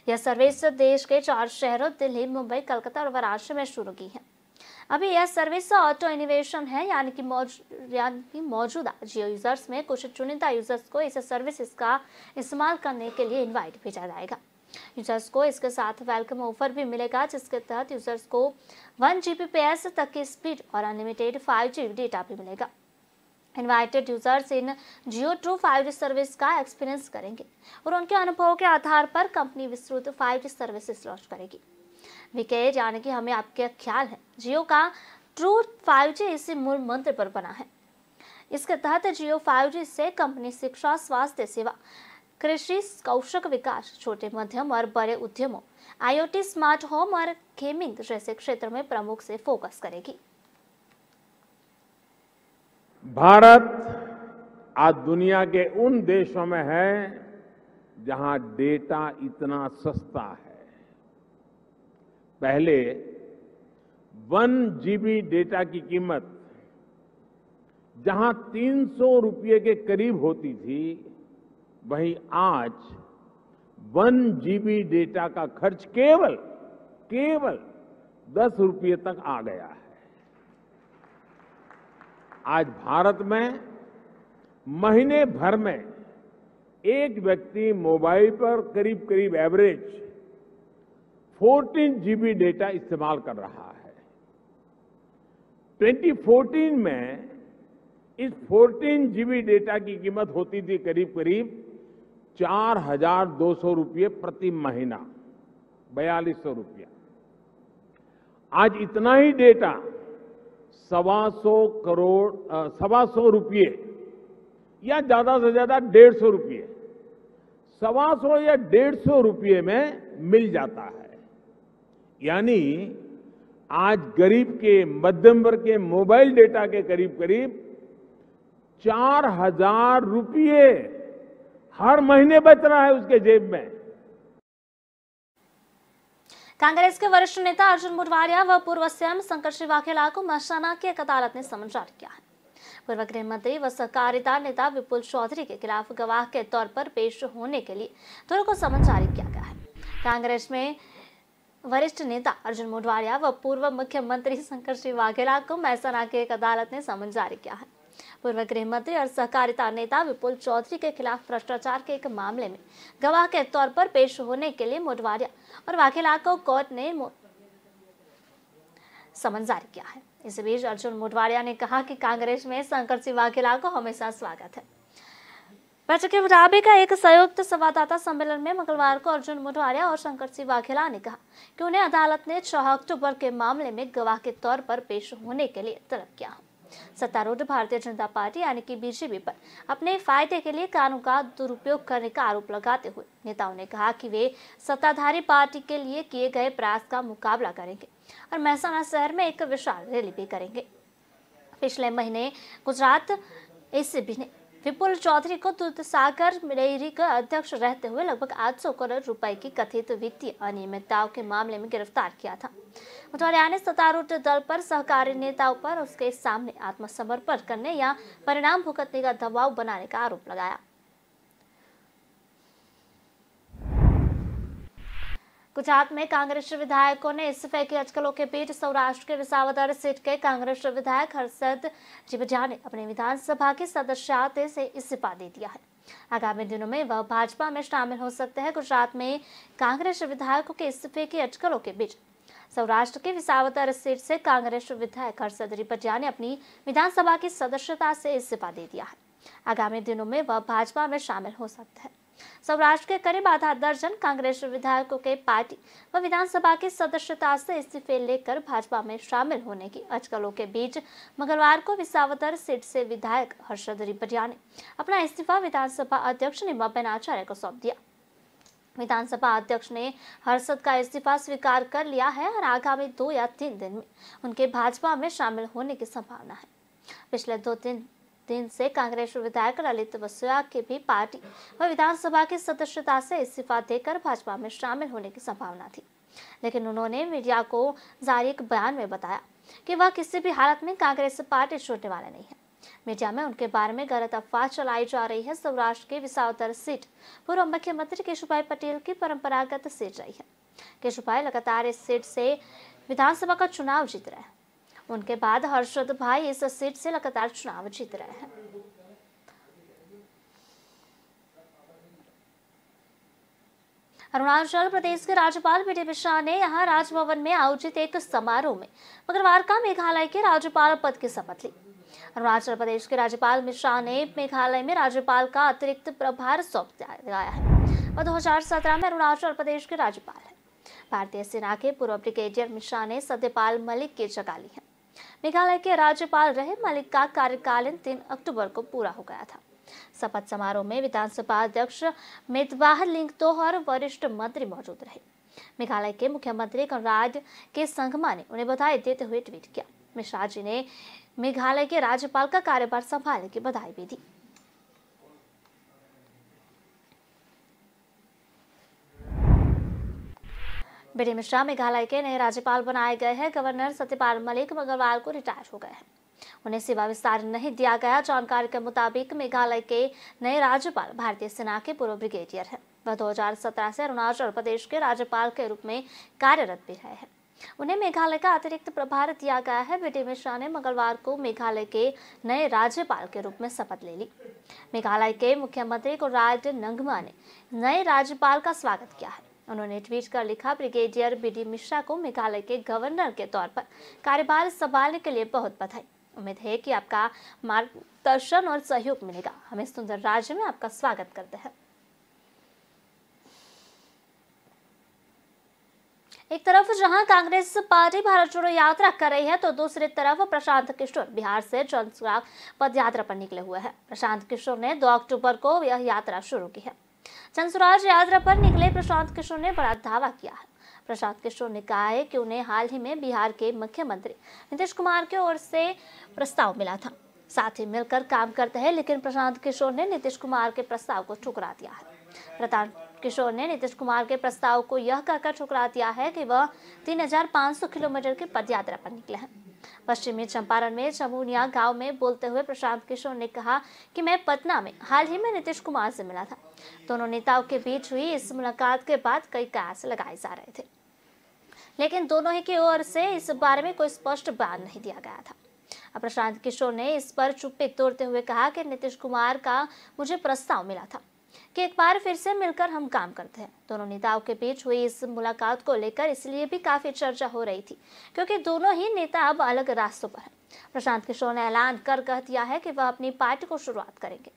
यह सर्विस देश के 4 शहरों दिल्ली, मुंबई, कलकत्ता और वाराणसी में शुरू की है। अभी यह सर्विस ऑटो इनोवेशन है यानी कि मौजूदा जियो यूजर्स में कुछ चुनिंदा यूजर्स को इस सर्विसेज का इस्तेमाल करने के लिए इनवाइट भेजा जाएगा। यूजर्स को इसके साथ वेलकम ऑफर भी मिलेगा, जिसके तहत यूजर्स को 1 Gbps तक की स्पीड और अनलिमिटेड 5G डेटा भी मिलेगा। इनवाइटेड यूजर्स इन जियो ट्रू 5G सर्विस का एक्सपीरियंस करेंगे और उनके अनुभव के आधार पर कंपनी विस्तृत 5G सर्विसेज लॉन्च करेगी। विकेट यानी कि हमें आपके ख्याल है, जियो का ट्रू 5G इसी मूल मंत्र पर बना है। इसके तहत जियो 5G से कंपनी शिक्षा, स्वास्थ्य सेवा, कृषि, कौशल विकास, छोटे मध्यम और बड़े उद्यमों, IoT, स्मार्ट होम और गेमिंग जैसे क्षेत्र में प्रमुख से फोकस करेगी। भारत आज दुनिया के उन देशों में है जहां डेटा इतना सस्ता है। पहले 1 GB डेटा की कीमत जहां 300 रुपये के करीब होती थी, वहीं आज 1 GB डेटा का खर्च केवल 10 रुपये तक आ गया है। आज भारत में महीने भर में एक व्यक्ति मोबाइल पर करीब एवरेज 14 GB डेटा इस्तेमाल कर रहा है। 2014 में इस 14 GB डेटा की कीमत होती थी करीब 4,200 रुपये प्रति महीना, 4,200 रुपया। आज इतना ही डेटा 125 रुपये या ज्यादा से ज्यादा 150 रुपये, 125 या 150 रुपये में मिल जाता है। यानी आज गरीब के, मध्यम वर्ग के मोबाइल डेटा के करीब 4,000 रुपये हर महीने बच रहा है उसके जेब में। कांग्रेस के वरिष्ठ नेता अर्जुन मोढवाडिया व पूर्व सीएम शंकर श्री वाघेला को महसाना की एक अदालत ने समन जारी किया है। पूर्व गृह मंत्री व सहकारिता नेता विपुल चौधरी के खिलाफ गवाह के तौर पर पेश होने के लिए दोनों को समन जारी किया गया है। कांग्रेस में वरिष्ठ नेता अर्जुन मोढवाडिया व पूर्व मुख्यमंत्री शंकर श्री वाघेला को महसाना की एक अदालत ने समन जारी किया है। पूर्व गृह मंत्री और सहकारिता नेता विपुल चौधरी के खिलाफ भ्रष्टाचार के एक मामले में गवाह के तौर पर पेश होने के लिए मोढवाडिया और वाघेला को कोर्ट ने समन जारी किया है। इस बीच अर्जुन मोढवाडिया ने कहा कि कांग्रेस में शंकर श्री वाघेला को हमेशा स्वागत है। पत्र के मुताबिक एक संयुक्त संवाददाता सम्मेलन में मंगलवार को अर्जुन मोढवाडिया और शंकर श्री वाघेला ने कहा कि उन्हें अदालत ने 6 अक्टूबर के मामले में गवाह के तौर पर पेश होने के लिए तलब किया। सत्तारूढ़ भारतीय जनता पार्टी यानी कि बीजेपी पर अपने फायदे के लिए कानून का दुरुपयोग करने का आरोप लगाते हुए नेताओं ने कहा कि वे सत्ताधारी पार्टी के लिए किए गए प्रयास का मुकाबला करेंगे और महसाना शहर में एक विशाल रैली भी करेंगे। पिछले महीने गुजरात एसीबी ने विपुल चौधरी को दूधसागर डेयरी का अध्यक्ष रहते हुए लगभग 800 करोड़ रुपए की कथित वित्तीय अनियमितताओं के मामले में गिरफ्तार किया था। मोढवाडिया ने सत्तारूढ़ दल पर सहकारी नेताओं पर उसके सामने आत्मसमर्पण करने या परिणाम भुगतने का दबाव बनाने का आरोप लगाया। गुजरात में कांग्रेस विधायकों ने इस्तीफे की अटकलों के बीच सौराष्ट्र के विसावदर सीट के कांग्रेस विधायक हर्षद जिबजा ने अपने विधानसभा की सदस्यता से इस्तीफा दे दिया है। आगामी दिनों में वह भाजपा में शामिल हो सकते हैं। गुजरात में कांग्रेस विधायकों के इस्तीफे की अटकलों के बीच सौराष्ट्र के विसावदर सीट से कांग्रेस विधायक हर्षद जिबजा ने अपनी विधानसभा की सदस्यता से इस्तीफा दे दिया है। आगामी दिनों में वह भाजपा में शामिल हो सकते हैं। सौराष्ट्र के करीब आधा दर्जन कांग्रेस विधायकों के पार्टी व विधानसभा की सदस्यता से इस्तीफे लेकर भाजपा में शामिल होने की अटकलों के बीच मंगलवार को विसावदर सीट से विधायक हर्षद जिबजा ने अपना इस्तीफा विधानसभा अध्यक्ष निमाबेन आचार्य को सौंप दिया। विधानसभा अध्यक्ष ने हर्षद का इस्तीफा स्वीकार कर लिया है और आगामी 2 या 3 दिन में उनके भाजपा में शामिल होने की संभावना है। पिछले 2-3 दिन से कांग्रेस विधायक ललित वसुया के भी पार्टी व विधानसभा की सदस्यता से इस्तीफा देकर भाजपा में शामिल होने की संभावना थी, लेकिन उन्होंने मीडिया को जारी एक बयान में बताया कि वह किसी भी हालत में कांग्रेस पार्टी छोड़ने वाले नहीं है। मीडिया में उनके बारे में गलत अफवाह चलाई जा रही है। सौराष्ट्र की विसावदर सीट पूर्व मुख्यमंत्री केशुभाई पटेल की परंपरागत सीट रही है। केशुभाई लगातार इस सीट से विधानसभा का चुनाव जीत रहे हैं। उनके बाद हर्षद भाई इस सीट से लगातार चुनाव जीत रहे हैं। अरुणाचल प्रदेश के राज्यपाल बी डी मिश्रा ने यहां राजभवन में आयोजित एक समारोह में मंगलवार का मेघालय के राज्यपाल पद की शपथ ली। अरुणाचल प्रदेश के राज्यपाल मिश्रा ने मेघालय में राज्यपाल का अतिरिक्त प्रभार सौंप दिया है। वह 2017 में अरुणाचल प्रदेश के राज्यपाल है। भारतीय सेना के पूर्व ब्रिगेडियर मिश्रा ने सत्यपाल मलिक की जगह ली है। मेघालय के राज्यपाल रहे मलिक का कार्यकाल 3 अक्टूबर को पूरा हो गया था। शपथ समारोह में विधानसभा अध्यक्ष मेतवाह लिंगतोह और वरिष्ठ मंत्री मौजूद रहे। मेघालय के मुख्यमंत्री कनराड के संगमा ने उन्हें बधाई देते हुए ट्वीट किया। मिश्रा जी ने मेघालय के राज्यपाल का कार्यभार संभालने की बधाई भी दी। बीडी मिश्रा मेघालय के नए राज्यपाल बनाए गए हैं। गवर्नर सत्यपाल मलिक मंगलवार को रिटायर हो गए हैं। उन्हें सेवा विस्तार नहीं दिया गया। जानकारी के मुताबिक मेघालय के नए राज्यपाल भारतीय सेना के पूर्व ब्रिगेडियर हैं। वह 2017 से अरुणाचल प्रदेश के राज्यपाल के रूप में कार्यरत भी रहे हैं। उन्हें मेघालय का अतिरिक्त प्रभार दिया गया है। बीडी मिश्रा ने मंगलवार को मेघालय के नए राज्यपाल के रूप में शपथ ले ली। मेघालय के मुख्यमंत्री कोनराड नंगमा ने नए राज्यपाल का स्वागत किया है। उन्होंने ट्वीट कर लिखा, ब्रिगेडियर बीडी मिश्रा को मेघालय के गवर्नर के तौर पर कार्यभार संभालने के लिए बहुत बधाई। उम्मीद है कि आपका मार्गदर्शन और सहयोग मिलेगा। हम इस सुंदर राज्य में आपका स्वागत करते हैं। एक तरफ जहां कांग्रेस पार्टी भारत जोड़ो यात्रा कर रही है, तो दूसरी तरफ प्रशांत किशोर बिहार से जनसुराग पद यात्रा पर निकले हुए हैं। प्रशांत किशोर ने 2 अक्टूबर को यह यात्रा शुरू की है। जनसुराज यात्रा पर निकले प्रशांत किशोर ने बड़ा दावा किया है। प्रशांत किशोर ने कहा है कि उन्हें हाल ही में बिहार के मुख्यमंत्री नीतीश कुमार की ओर से प्रस्ताव मिला था, साथ ही मिलकर काम करते हैं, लेकिन प्रशांत किशोर ने नीतीश कुमार के प्रस्ताव को ठुकरा दिया है। प्रशांत किशोर ने नीतीश कुमार के प्रस्ताव को यह कहकर ठुकरा दिया है कि वह 3500 किलोमीटर की पदयात्रा पर निकले हैं। पश्चिमी चंपारण में चमुनिया गांव में बोलते हुए प्रशांत किशोर ने कहा कि मैं पटना में हाल ही में नीतीश कुमार से मिला था। दोनों नेताओं के बीच हुई इस मुलाकात के बाद कई कयास लगाए जा रहे थे, लेकिन दोनों ही की ओर से इस बारे में कोई स्पष्ट बयान नहीं दिया गया था। अब प्रशांत किशोर ने इस पर चुप्पी तोड़ते हुए कहा कि नीतीश कुमार का मुझे प्रस्ताव मिला था कि एक बार फिर से मिलकर हम काम करते हैं। दोनों नेताओं के बीच हुई इस मुलाकात को लेकर इसलिए भी काफी चर्चा हो रही थी, क्योंकि दोनों ही नेता अब अलग रास्तों पर हैं। प्रशांत किशोर ने ऐलान कर कह दिया है कि वह अपनी पार्टी को शुरुआत करेंगे।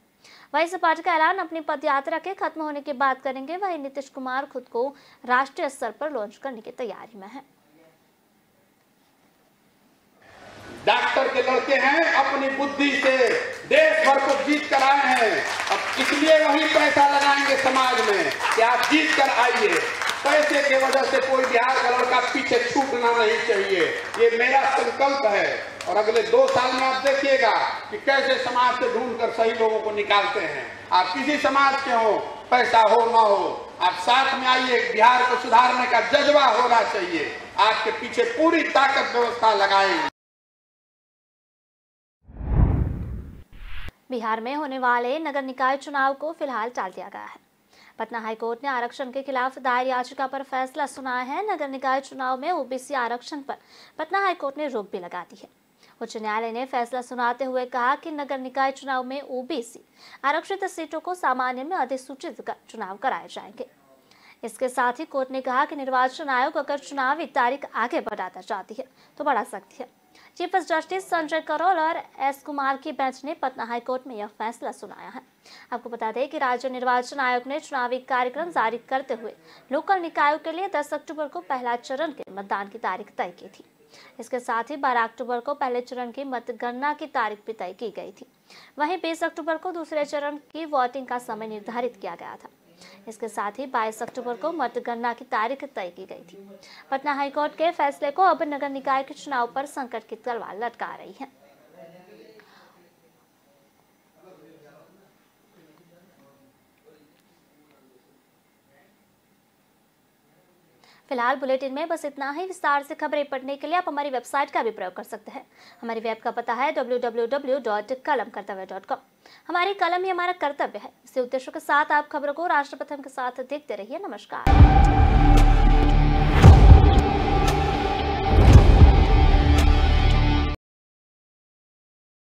वहीं इस पार्टी का ऐलान अपनी पदयात्रा के खत्म होने के बाद करेंगे। वहीं नीतीश कुमार खुद को राष्ट्रीय स्तर पर लॉन्च करने की तैयारी में है। डॉक्टर के लड़के हैं, अपनी बुद्धि से देश भर को जीत कर आए हैं। अब इसलिए वही पैसा लगाएंगे समाज में कि आप जीत कर आइए। पैसे के वजह से कोई बिहार का लड़का पीछे छूटना नहीं चाहिए, ये मेरा संकल्प है। और अगले 2 साल में आप देखिएगा कि कैसे समाज से ढूंढ कर सही लोगों को निकालते हैं। आप किसी समाज के हो, पैसा हो ना हो, आप साथ में आइए। बिहार को सुधारने का जज्बा होना चाहिए। आपके पीछे पूरी ताकत व्यवस्था लगाएंगे। बिहार में होने वाले नगर निकाय चुनाव को फिलहाल टाल दिया गया है। पटना हाईकोर्ट ने आरक्षण के खिलाफ दायर याचिका पर फैसला सुनाया है। नगर निकाय चुनाव में ओबीसी आरक्षण पर पटना हाईकोर्ट ने रोक भी लगा दी है। उच्च न्यायालय ने फैसला सुनाते हुए कहा कि नगर निकाय चुनाव में ओबीसी आरक्षित सीटों को सामान्य में अधिसूचित कर चुनाव कराए जाएंगे। इसके साथ ही कोर्ट ने कहा कि निर्वाचन आयोग अगर चुनावी तारीख आगे बढ़ाना चाहती है तो बढ़ा सकती है। चीफ जस्टिस संजय करोल और एस कुमार की बेंच ने पटना हाईकोर्ट में यह फैसला सुनाया है। आपको बता दें कि राज्य निर्वाचन आयोग ने चुनावी कार्यक्रम जारी करते हुए लोकल निकायों के लिए 10 अक्टूबर को पहला चरण के मतदान की तारीख तय की थी। इसके साथ ही 12 अक्टूबर को पहले चरण की मतगणना की तारीख भी तय की गई थी। वहीं 20 अक्टूबर को दूसरे चरण की वोटिंग का समय निर्धारित किया गया था। इसके साथ ही 22 अक्टूबर को मतगणना की तारीख तय की गई थी। पटना हाईकोर्ट के फैसले को अब नगर निकाय के चुनाव पर संकट की तलवार लटका रही है। फिलहाल बुलेटिन में बस इतना ही। विस्तार से खबरें पढ़ने के लिए आप हमारी वेबसाइट का भी प्रयोग कर सकते हैं। हमारी वेब का पता है www.kalamkartavya.com। हमारी कलम ही हमारा कर्तव्य है। इसी उद्देश्य के साथ आप खबरों को राष्ट्र प्रथम के साथ देखते रहिए। नमस्कार।